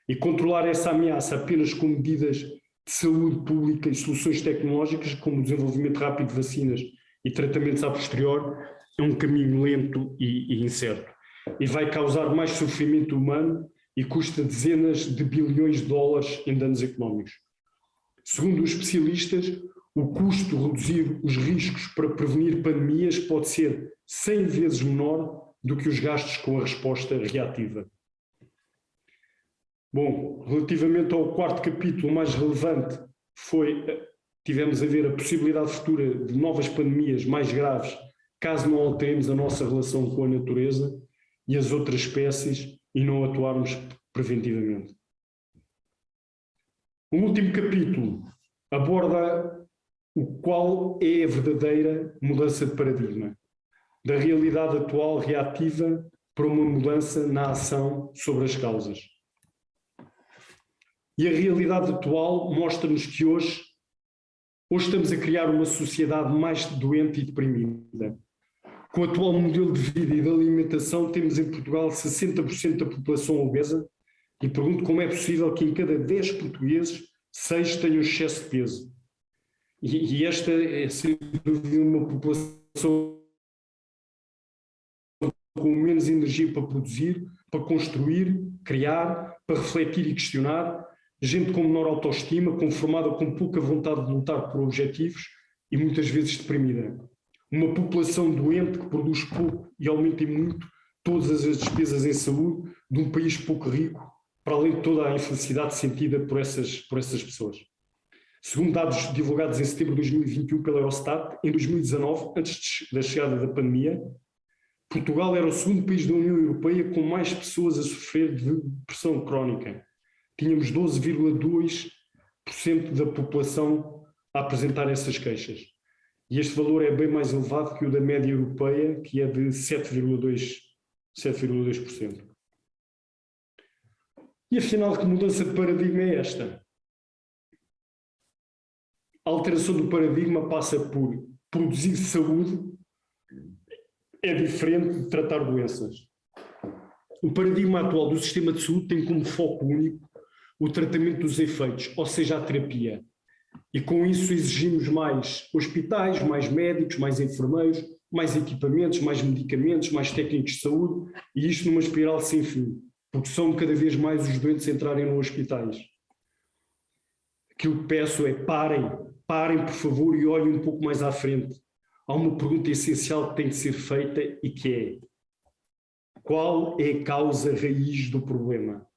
E controlar essa ameaça apenas com medidas de saúde pública e soluções tecnológicas, como o desenvolvimento rápido de vacinas e tratamentos a posterior, é um caminho lento e incerto. E vai causar mais sofrimento humano e custa dezenas de bilhões de dólares em danos económicos. Segundo os especialistas, o custo de reduzir os riscos para prevenir pandemias pode ser 100 vezes menor do que os gastos com a resposta reativa. Bom, relativamente ao quarto capítulo, o mais relevante tivemos a ver a possibilidade futura de novas pandemias mais graves, caso não alteremos a nossa relação com a natureza e as outras espécies e não atuarmos preventivamente. O último capítulo aborda o qual é a verdadeira mudança de paradigma, da realidade atual reativa para uma mudança na ação sobre as causas. E a realidade atual mostra-nos que hoje estamos a criar uma sociedade mais doente e deprimida. Com o atual modelo de vida e de alimentação, temos em Portugal 60% da população obesa, e pergunto como é possível que em cada 10 portugueses, 6 tenham excesso de peso. E esta é, sem dúvida, uma população com menos energia para produzir, para construir, criar, para refletir e questionar, gente com menor autoestima, conformada com pouca vontade de lutar por objetivos e muitas vezes deprimida. Uma população doente que produz pouco e aumenta muito todas as despesas em saúde de um país pouco rico, para além de toda a infelicidade sentida por essas pessoas. Segundo dados divulgados em setembro de 2021 pela Eurostat, em 2019, antes da chegada da pandemia, Portugal era o segundo país da União Europeia com mais pessoas a sofrer de depressão crónica. Tínhamos 12,2% da população a apresentar essas queixas. E este valor é bem mais elevado que o da média europeia, que é de 7,2%. E afinal, que mudança de paradigma é esta? A alteração do paradigma passa por produzir saúde, é diferente de tratar doenças. O paradigma atual do sistema de saúde tem como foco único o tratamento dos efeitos, ou seja, a terapia. E com isso exigimos mais hospitais, mais médicos, mais enfermeiros, mais equipamentos, mais medicamentos, mais técnicos de saúde, e isto numa espiral sem fim, porque são cada vez mais os doentes a entrarem nos hospitais. Aquilo que peço é parem por favor e olhem um pouco mais à frente. Há uma pergunta essencial que tem de ser feita e que é: qual é a causa raiz do problema?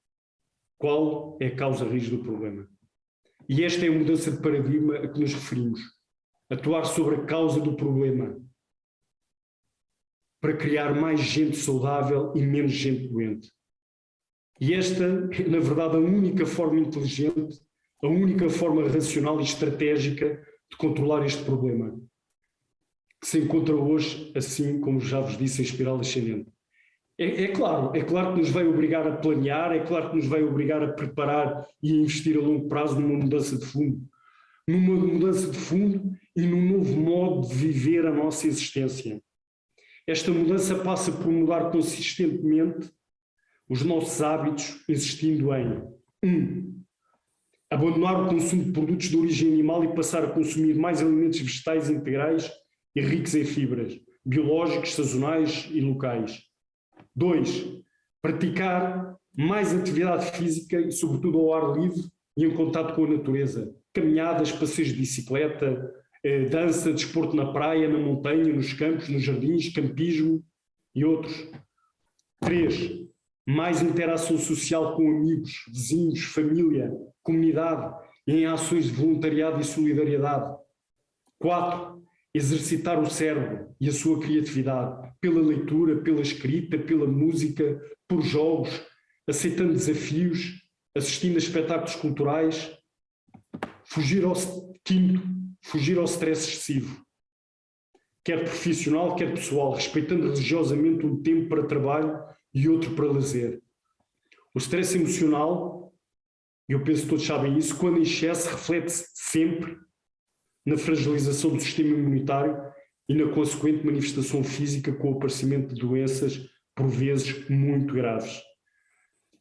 Qual é a causa raiz do problema? E esta é a mudança de paradigma a que nos referimos. Atuar sobre a causa do problema para criar mais gente saudável e menos gente doente. E esta é, na verdade, a única forma inteligente, a única forma racional e estratégica de controlar este problema, que se encontra hoje, assim como já vos disse, em espiral ascendente. É claro que nos vai obrigar a planear, é claro que nos vai obrigar a preparar e a investir a longo prazo numa mudança de fundo. Numa mudança de fundo e num novo modo de viver a nossa existência. Esta mudança passa por mudar consistentemente os nossos hábitos, insistindo em 1. Abandonar o consumo de produtos de origem animal e passar a consumir mais alimentos vegetais integrais e ricos em fibras, biológicos, sazonais e locais. 2. Praticar mais atividade física e sobretudo ao ar livre e em contato com a natureza. Caminhadas, passeios de bicicleta, dança, desporto na praia, na montanha, nos campos, nos jardins, campismo e outros. 3. Mais interação social com amigos, vizinhos, família, comunidade e em ações de voluntariado e solidariedade. 4. Exercitar o cérebro e a sua criatividade pela leitura, pela escrita, pela música, por jogos, aceitando desafios, assistindo a espetáculos culturais. Quinto, fugir ao stress excessivo, quer profissional, quer pessoal, respeitando religiosamente um tempo para trabalho e outro para lazer. O stress emocional, e eu penso que todos sabem isso, quando em excesso reflete-se sempre na fragilização do sistema imunitário e na consequente manifestação física com o aparecimento de doenças, por vezes, muito graves.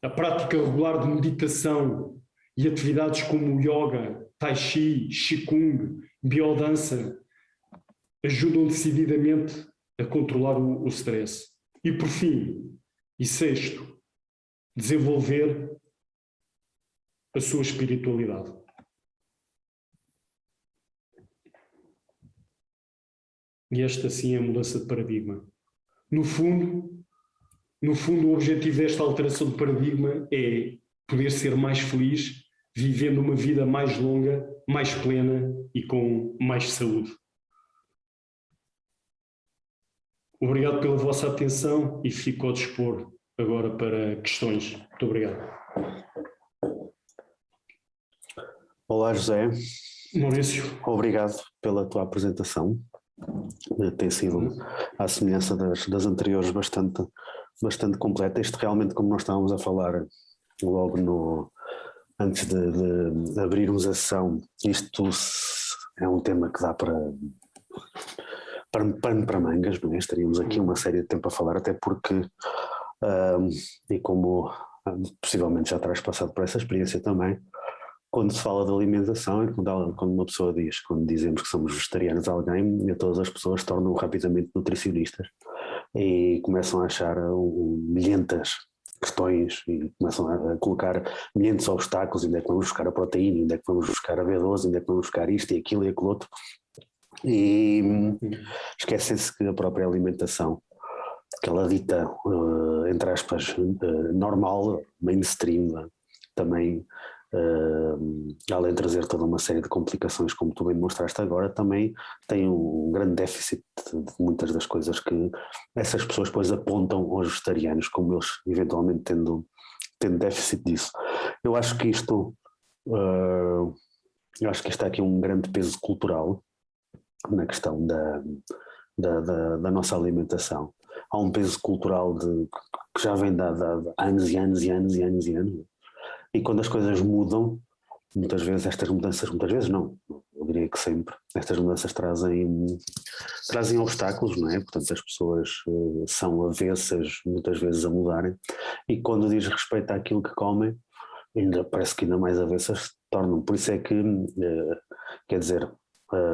A prática regular de meditação e atividades como o yoga, tai chi, qigong, biodança ajudam decididamente a controlar o stress. E por fim, e sexto, desenvolver a sua espiritualidade. E esta sim é a mudança de paradigma. No fundo, o objetivo desta alteração de paradigma é poder ser mais feliz, vivendo uma vida mais longa, mais plena e com mais saúde. Obrigado pela vossa atenção e fico ao dispor agora para questões. Muito obrigado. Olá, José. Maurício. Obrigado pela tua apresentação. Tem sido, à semelhança das anteriores, bastante completa. Isto realmente, como nós estávamos a falar logo antes de abrirmos a sessão, isto é um tema que dá para mangas, não é? Estaríamos aqui uma série de tempo a falar, até porque, e como possivelmente já terás passado por essa experiência também, quando se fala de alimentação e quando uma pessoa diz, quando dizemos que somos vegetarianos a alguém, todas as pessoas tornam rapidamente nutricionistas e começam a achar milhentas questões e começam a colocar milhentos obstáculos: onde é que vamos buscar a proteína, onde é que vamos buscar a B12, onde é que vamos buscar isto e aquilo e aquilo outro, e esquecem-se que a própria alimentação, aquela dita, entre aspas, normal, mainstream, também, além de trazer toda uma série de complicações, como tu bem demonstraste agora, também tem um grande déficit de muitas das coisas que essas pessoas depois apontam aos vegetarianos, como eles eventualmente tendo déficit disso. Eu acho que isto há aqui um grande peso cultural na questão da nossa alimentação. Há um peso cultural que já vem de anos e anos e anos e anos e anos, e quando as coisas mudam, muitas vezes muitas vezes não, eu diria que sempre, estas mudanças trazem obstáculos, não é? Portanto, as pessoas são avessas muitas vezes a mudarem, e quando diz respeito àquilo que comem, parece que ainda mais avessas se tornam. Por isso é que, quer dizer,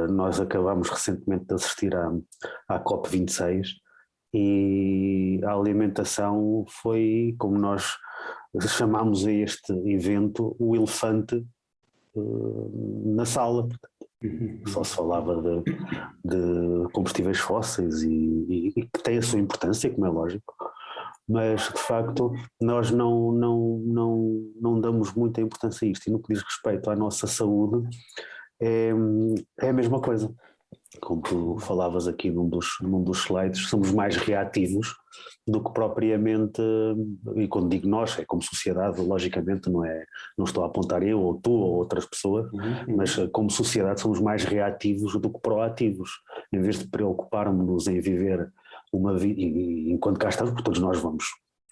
nós acabamos recentemente de assistir à COP26, e a alimentação foi, como nós chamámos a este evento, o elefante na sala. Só se falava de combustíveis fósseis e que tem a sua importância, como é lógico, mas de facto nós não damos muita importância a isto, e no que diz respeito à nossa saúde é a mesma coisa. Como tu falavas aqui num dos slides, somos mais reativos do que propriamente, e quando digo nós, é como sociedade, logicamente, não estou a apontar eu ou tu ou outras pessoas, mas como sociedade somos mais reativos do que proativos. Em vez de preocuparmos-nos em viver uma vida, e enquanto cá estamos, porque todos nós vamos,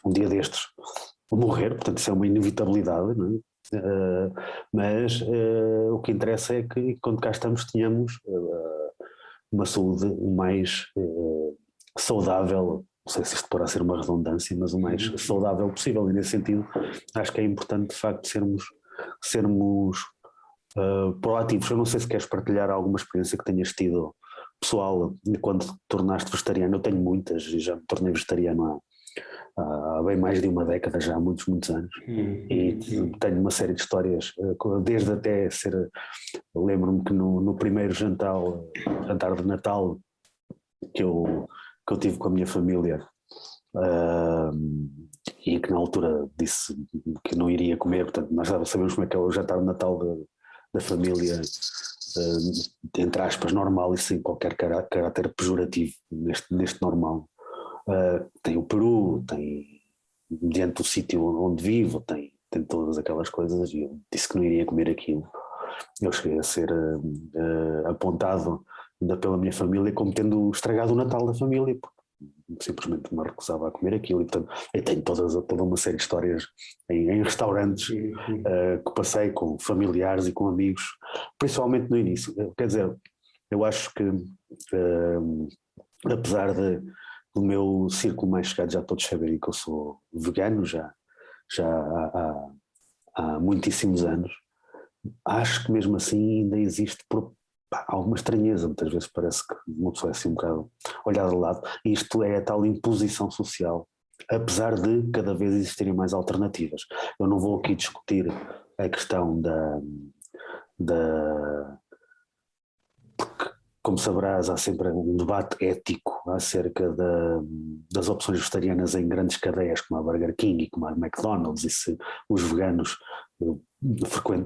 um dia destes, morrer, portanto isso é uma inevitabilidade, não é? Mas o que interessa é que quando cá estamos tenhamos uma saúde o mais saudável, não sei se isto poderá ser uma redundância, mas o mais saudável possível, e nesse sentido acho que é importante de facto sermos proativos. Eu não sei se queres partilhar alguma experiência que tenhas tido pessoal quando te tornaste vegetariano. Eu tenho muitas, e já me tornei vegetariano há bem mais de uma década, já há muitos anos, e tenho uma série de histórias, desde até ser, lembro-me que no primeiro jantar de Natal que eu tive com a minha família, e que na altura disse que não iria comer, portanto nós sabemos como é que é o jantar de Natal da família, entre aspas, normal e sem qualquer caráter pejorativo neste normal. Tem o Peru, tem, mediante o sítio onde vivo, tem todas aquelas coisas, e eu disse que não iria comer aquilo. Eu cheguei a ser apontado pela minha família como tendo estragado o Natal da família, porque simplesmente me recusava a comer aquilo. E portanto eu tenho toda uma série de histórias em restaurantes que passei com familiares e com amigos, principalmente no início. Quer dizer, eu acho que apesar do meu círculo mais chegado já todos saberem que eu sou vegano já há muitíssimos anos, acho que mesmo assim ainda existe alguma estranheza. Muitas vezes parece que uma pessoa é assim um bocado olhada de lado, e isto é a tal imposição social, apesar de cada vez existirem mais alternativas. Eu não vou aqui discutir a questão porque, como saberás, há sempre um debate ético acerca das opções vegetarianas em grandes cadeias como a Burger King e como a McDonald's, e se os veganos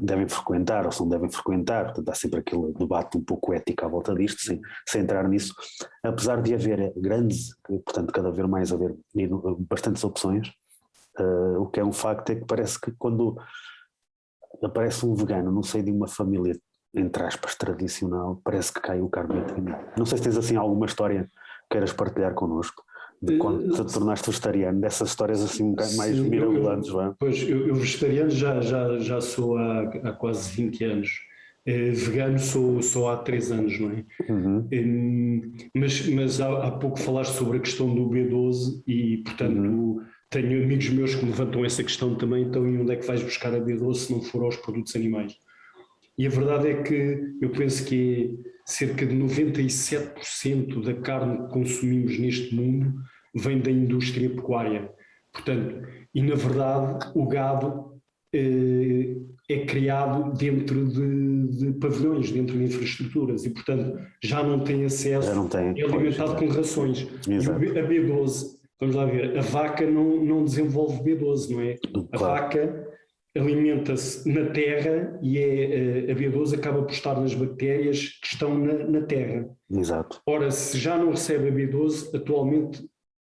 devem frequentar ou se não devem frequentar. Portanto, há sempre aquele debate um pouco ético à volta disto, sem entrar nisso, apesar de haver portanto cada vez mais haver bastantes opções. O que é um facto é que parece que quando aparece um vegano no seio de uma família, entre aspas, tradicional, parece que cai o cargo. Não sei se tens assim alguma história que queiras partilhar connosco de quando te tornaste vegetariano, dessas histórias assim um bocado mais mirabolantes, não é? Pois, eu vegetariano já sou há quase 20 anos. Vegano sou há 3 anos, não é? Mas há pouco falaste sobre a questão do B12 e, portanto, tenho amigos meus que me levantam essa questão também, então e onde é que vais buscar a B12 se não for aos produtos animais? E a verdade é que eu penso que cerca de 97% da carne que consumimos neste mundo vem da indústria pecuária. Portanto, e na verdade o gado é criado dentro de pavilhões, dentro de infraestruturas e, portanto, já não tem acesso, é alimentado com rações. Exato. E a B12, vamos lá ver, a vaca não desenvolve B12, não é? A vaca alimenta-se na terra e a B12 acaba por estar nas bactérias que estão na terra. Exato. Ora, se já não recebe a B12, atualmente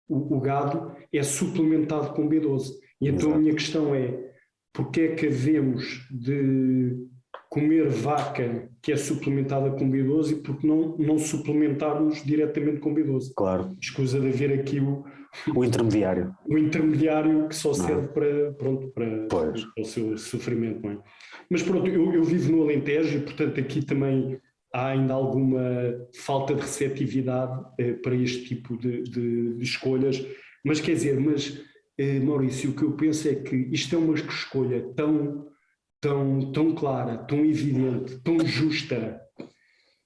o gado é suplementado com B12. E então a minha questão é, porque é que havemos de comer vaca que é suplementada com B12 e porque não suplementarmos diretamente com B12? Claro. Escusa de haver aqui o intermediário. O intermediário que só serve para o seu sofrimento, não é? Mas pronto, eu vivo no Alentejo e, portanto, aqui também há ainda alguma falta de receptividade para este tipo de escolhas. Mas quer dizer, Maurício, o que eu penso é que isto é uma escolha tão clara, tão evidente, tão justa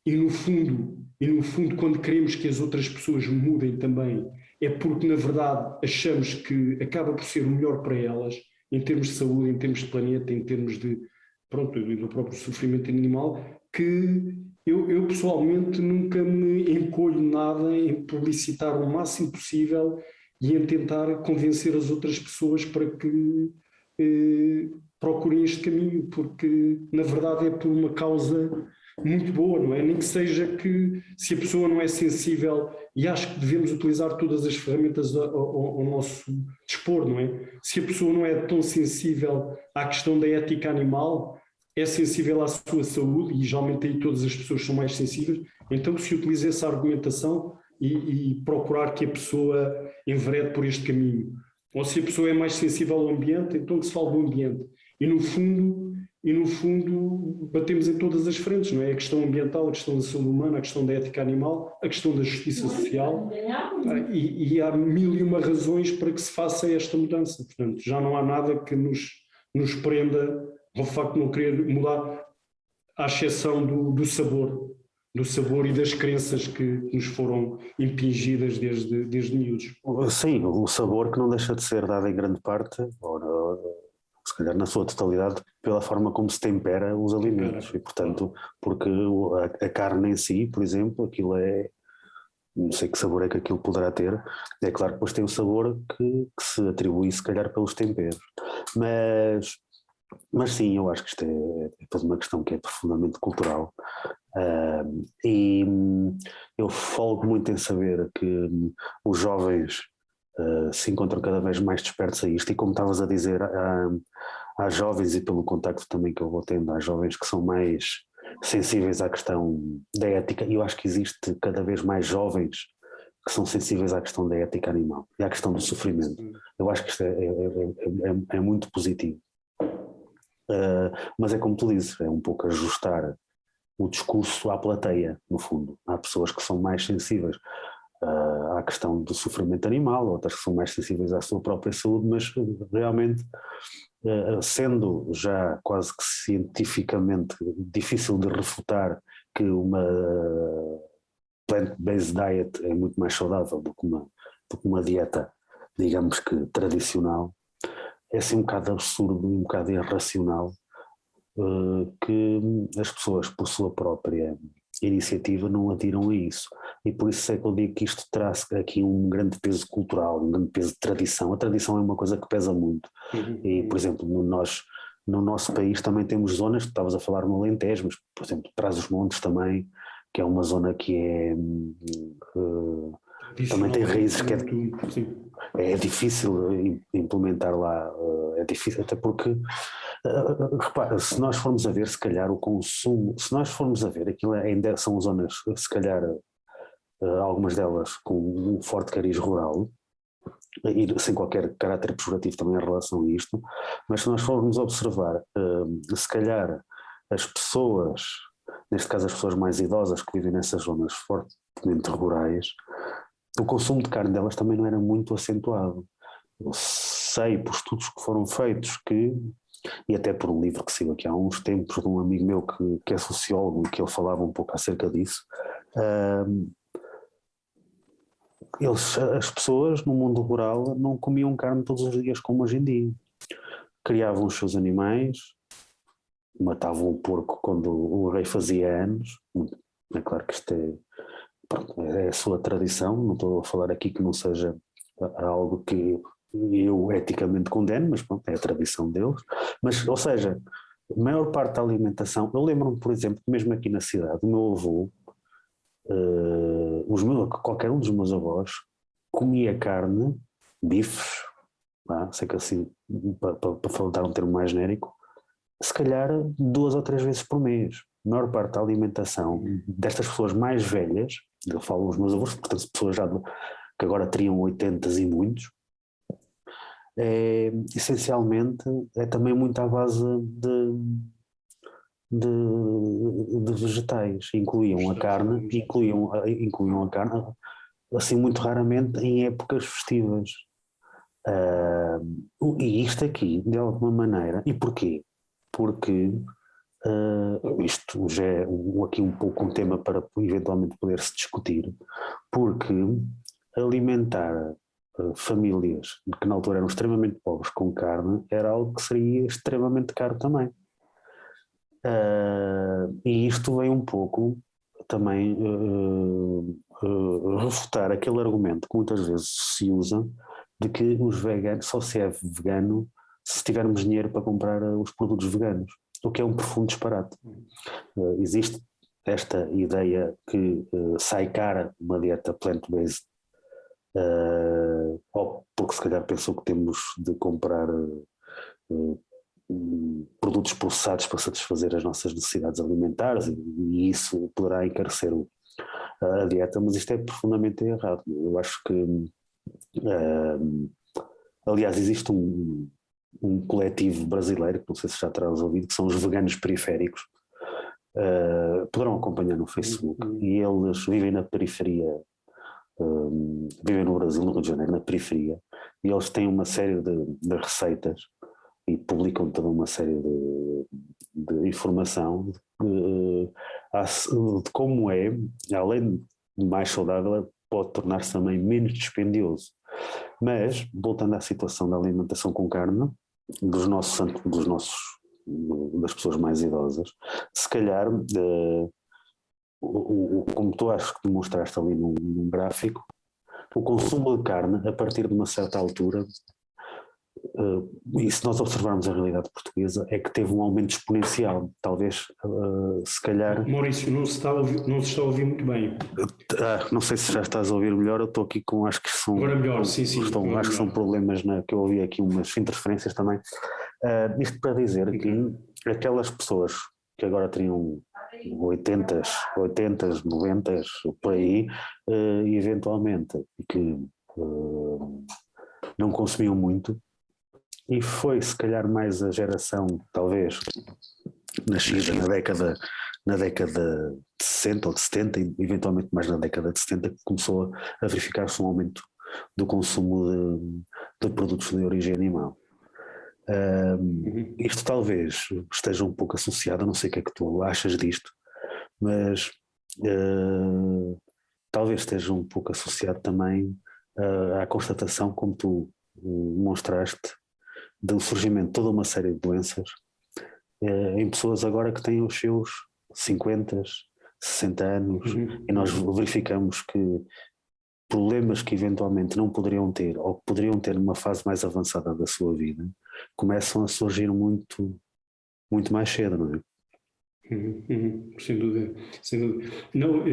e no fundo, quando queremos que as outras pessoas mudem também, é porque na verdade achamos que acaba por ser o melhor para elas, em termos de saúde, em termos de planeta, em termos do próprio sofrimento animal, que eu pessoalmente nunca me encolho nada em publicitar o máximo possível e em tentar convencer as outras pessoas para que procurem este caminho, porque na verdade é por uma causa muito boa, não é? Nem que seja que, se a pessoa não é sensível, e acho que devemos utilizar todas as ferramentas ao nosso dispor, não é? Se a pessoa não é tão sensível à questão da ética animal, é sensível à sua saúde, e geralmente aí todas as pessoas são mais sensíveis, então que se utilize essa argumentação e procurar que a pessoa enverede por este caminho. Ou se a pessoa é mais sensível ao ambiente, então que se fale do ambiente. E no fundo batemos em todas as frentes, não é? A questão ambiental, a questão da saúde humana, a questão da ética animal, a questão da justiça social, e há mil e uma razões para que se faça esta mudança. Portanto, já não há nada que nos prenda ao facto de não querer mudar, à exceção do sabor e das crenças que nos foram impingidas desde miúdos. Sim, o sabor que não deixa de ser dado em grande parte, se calhar na sua totalidade, pela forma como se tempera os alimentos. E, portanto, porque a carne em si, por exemplo, aquilo não sei que sabor é que aquilo poderá ter, é claro que depois tem o sabor que se atribui, se calhar, pelos temperos. Mas sim, eu acho que isto é toda uma questão que é profundamente cultural. E eu folgo muito em saber que os jovens se encontram cada vez mais despertos a isto, e como estavas a dizer, há jovens, e pelo contacto também que eu vou tendo, há jovens que são mais sensíveis à questão da ética, e eu acho que existe cada vez mais jovens que são sensíveis à questão da ética animal e à questão do sofrimento. Eu acho que isto é muito positivo. Mas é como tu dizes, é um pouco ajustar o discurso à plateia, no fundo. Há pessoas que são mais sensíveis à questão do sofrimento animal, outras que são mais sensíveis à sua própria saúde, mas realmente, sendo já quase que cientificamente difícil de refutar que uma plant-based diet é muito mais saudável do que uma dieta, digamos que tradicional, é assim um bocado absurdo e um bocado irracional que as pessoas, por sua própria iniciativa, não adiram a isso. E por isso é que eu digo que isto traz aqui um grande peso cultural, um grande peso de tradição. A tradição é uma coisa que pesa muito. E, por exemplo, no nosso país também temos zonas, tu estavas a falar no Alentejo, mas, por exemplo, Trás-os-Montes também, que é uma zona que também tem raízes que é difícil implementar lá, é difícil até porque, repara, se nós formos a ver, se calhar o consumo, se nós formos a ver, aquilo ainda são zonas, se calhar, algumas delas com um forte cariz rural, e sem qualquer caráter pejorativo também em relação a isto, mas se nós formos observar, se calhar as pessoas, neste caso as pessoas mais idosas que vivem nessas zonas fortemente rurais, o consumo de carne delas também não era muito acentuado. Eu sei por estudos que foram feitos e até por um livro que saiu aqui há uns tempos de um amigo meu que é sociólogo e que ele falava um pouco acerca disso, as pessoas no mundo rural não comiam carne todos os dias como hoje em dia. Criavam os seus animais, matavam o porco quando o rei fazia anos. É claro que isto é a sua tradição, não estou a falar aqui que não seja algo que eu eticamente condeno, mas pronto, é a tradição deles. Mas, ou seja, a maior parte da alimentação, eu lembro-me, por exemplo, mesmo aqui na cidade, o meu avô, qualquer um dos meus avós comia carne, bifes, sei que assim, para falar um termo mais genérico, se calhar 2 ou 3 vezes por mês. A maior parte da alimentação destas pessoas mais velhas, eu falo dos meus avós, portanto pessoas já que agora teriam 80 e muitos, essencialmente é também muito à base de vegetais, incluíam a carne assim muito raramente em épocas festivas. E isto aqui, de alguma maneira, e porquê? Porque isto já é aqui um pouco um tema para eventualmente poder-se discutir, porque alimentar famílias que na altura eram extremamente pobres com carne era algo que seria extremamente caro também. E isto vem um pouco também refutar aquele argumento que muitas vezes se usa de que os veganos, só se é vegano se tivermos dinheiro para comprar os produtos veganos, o que é um profundo disparate. Existe esta ideia que sai cara uma dieta plant-based, ou porque se calhar pensou que temos de comprar produtos processados para satisfazer as nossas necessidades alimentares e isso poderá encarecer a dieta, mas isto é profundamente errado. Eu acho que aliás existe um coletivo brasileiro, que não sei se já terás ouvido, que são os veganos periféricos, poderão acompanhar no Facebook, e eles vivem na periferia, vivem no Brasil, no Rio de Janeiro, na periferia, e eles têm uma série de receitas e publicam toda uma série de informação de como além de mais saudável, pode tornar-se também menos dispendioso. Mas, voltando à situação da alimentação com carne, das pessoas mais idosas, se calhar, como tu acho que demonstraste ali num gráfico, o consumo de carne, a partir de uma certa altura, e se nós observarmos a realidade portuguesa, é que teve um aumento exponencial, talvez, se calhar... Maurício, não se está a ouvir muito bem. Não sei se já estás a ouvir melhor, eu estou aqui com, acho que são... Agora melhor, sim. Acho que são problemas, que eu ouvi aqui umas interferências também. Isto para dizer que aquelas pessoas que agora teriam 80, 90, por aí, e eventualmente, que não consumiam muito, e foi se calhar mais a geração, talvez, nascida na década de 60 ou de 70, e eventualmente mais na década de 70, que começou a verificar-se um aumento do consumo de produtos de origem animal. Isto talvez esteja um pouco associado, não sei o que é que tu achas disto, mas talvez esteja um pouco associado também à constatação, como tu mostraste, do surgimento de toda uma série de doenças em pessoas agora que têm os seus 50, 60 anos, e nós verificamos que problemas que eventualmente não poderiam ter, ou que poderiam ter numa fase mais avançada da sua vida, começam a surgir muito, muito mais cedo, não é? Sem dúvida. Não,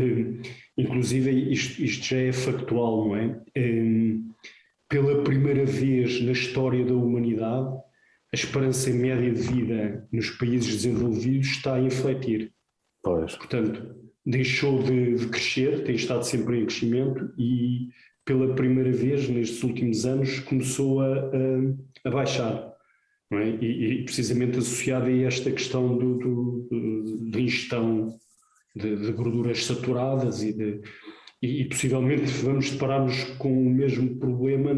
inclusive isto já é factual, não é? Pela primeira vez na história da humanidade, a esperança média de vida nos países desenvolvidos está a infletir. Pois. Portanto, deixou de crescer, tem estado sempre em crescimento e pela primeira vez nestes últimos anos começou a baixar, não é? E precisamente associado a esta questão de ingestão de gorduras saturadas e possivelmente vamos deparar-nos com o mesmo problema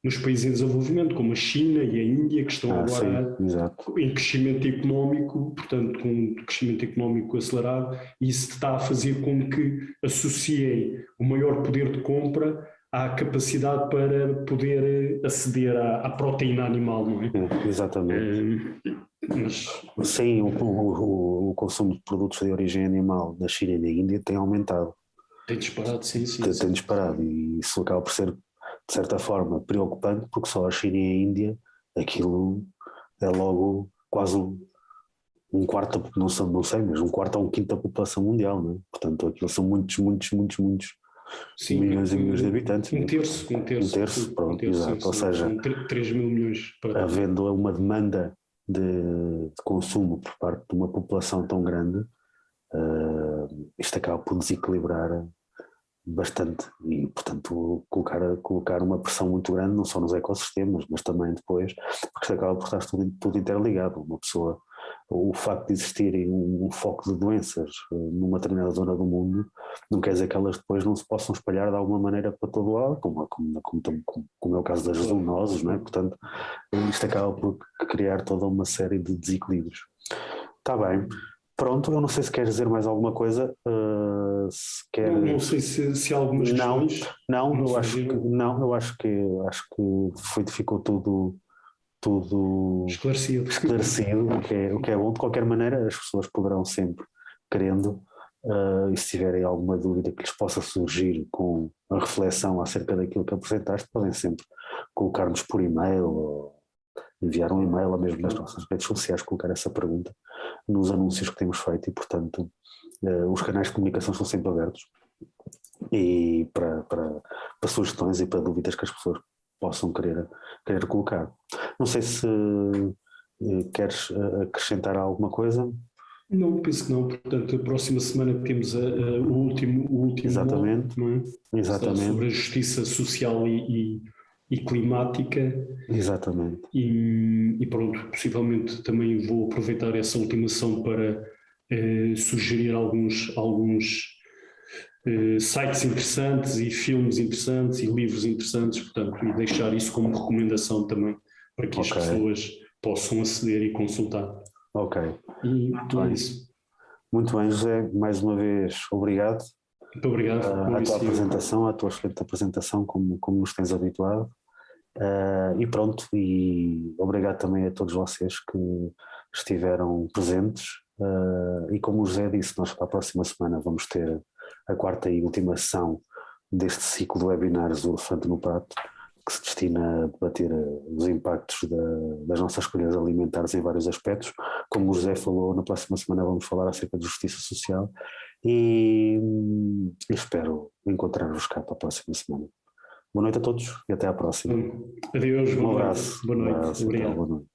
nos países em desenvolvimento, como a China e a Índia, que estão agora em crescimento económico, portanto com um crescimento económico acelerado, e isso está a fazer com que associem o maior poder de compra à capacidade para poder aceder à proteína animal, não é? Exatamente. Sim, o consumo de produtos de origem animal na China e na Índia tem aumentado. Tem disparado, sim. Tem disparado, e isso acaba por ser, de certa forma, preocupante, porque só a China e a Índia, aquilo é logo quase um quarto, não sei, mas um quarto ou um quinto da população mundial, não é? Portanto, aquilo são muitos sim, milhões e milhões de habitantes. Um terço, pronto, exato. Sim, ou seja, 3 mil milhões. Havendo uma demanda de consumo por parte de uma população tão grande, isto acaba por desequilibrar bastante e, portanto, colocar uma pressão muito grande, não só nos ecossistemas, mas também depois, porque isto acaba por estar tudo interligado. Uma pessoa, o facto de existirem um foco de doenças numa determinada zona do mundo, não quer dizer que elas depois não se possam espalhar de alguma maneira para todo o lado, como é o caso das zoonoses, não é? Portanto, isto acaba por criar toda uma série de desequilíbrios. Está bem. Pronto, eu não sei se queres dizer mais alguma coisa. Não sei se há algumas questões. Eu acho que ficou tudo esclarecido, o que é bom. De qualquer maneira, as pessoas poderão sempre, querendo, e se tiverem alguma dúvida que lhes possa surgir com a reflexão acerca daquilo que apresentaste, podem sempre colocar-nos por e-mail ou enviar um e-mail, ou mesmo nas nossas redes sociais, colocar essa pergunta nos anúncios que temos feito, e portanto os canais de comunicação estão sempre abertos e para sugestões e para dúvidas que as pessoas possam querer colocar. Não sei se queres acrescentar alguma coisa. Não, penso que não. Portanto, a próxima semana temos o último Exatamente. Bloco, não é? Exatamente. Sobre a justiça social e climática. Exatamente. E pronto, possivelmente também vou aproveitar essa ultimação para sugerir alguns sites interessantes e filmes interessantes e livros interessantes, portanto, e deixar isso como recomendação também para que as pessoas possam aceder e consultar. Ok. E tudo isso. Muito bem, José, mais uma vez, obrigado. Muito obrigado. A tua excelente apresentação, como nos tens habituado. E pronto, e obrigado também a todos vocês que estiveram presentes, e como o José disse, nós para a próxima semana vamos ter a quarta e última sessão deste ciclo de webinars do Elefante no Prato, que se destina a debater os impactos das nossas escolhas alimentares em vários aspectos. Como o José falou, na próxima semana vamos falar acerca de justiça social e espero encontrar-vos cá para a próxima semana. Boa noite a todos e até à próxima. Adeus, um abraço. Boa noite. Obrigado. Boa noite.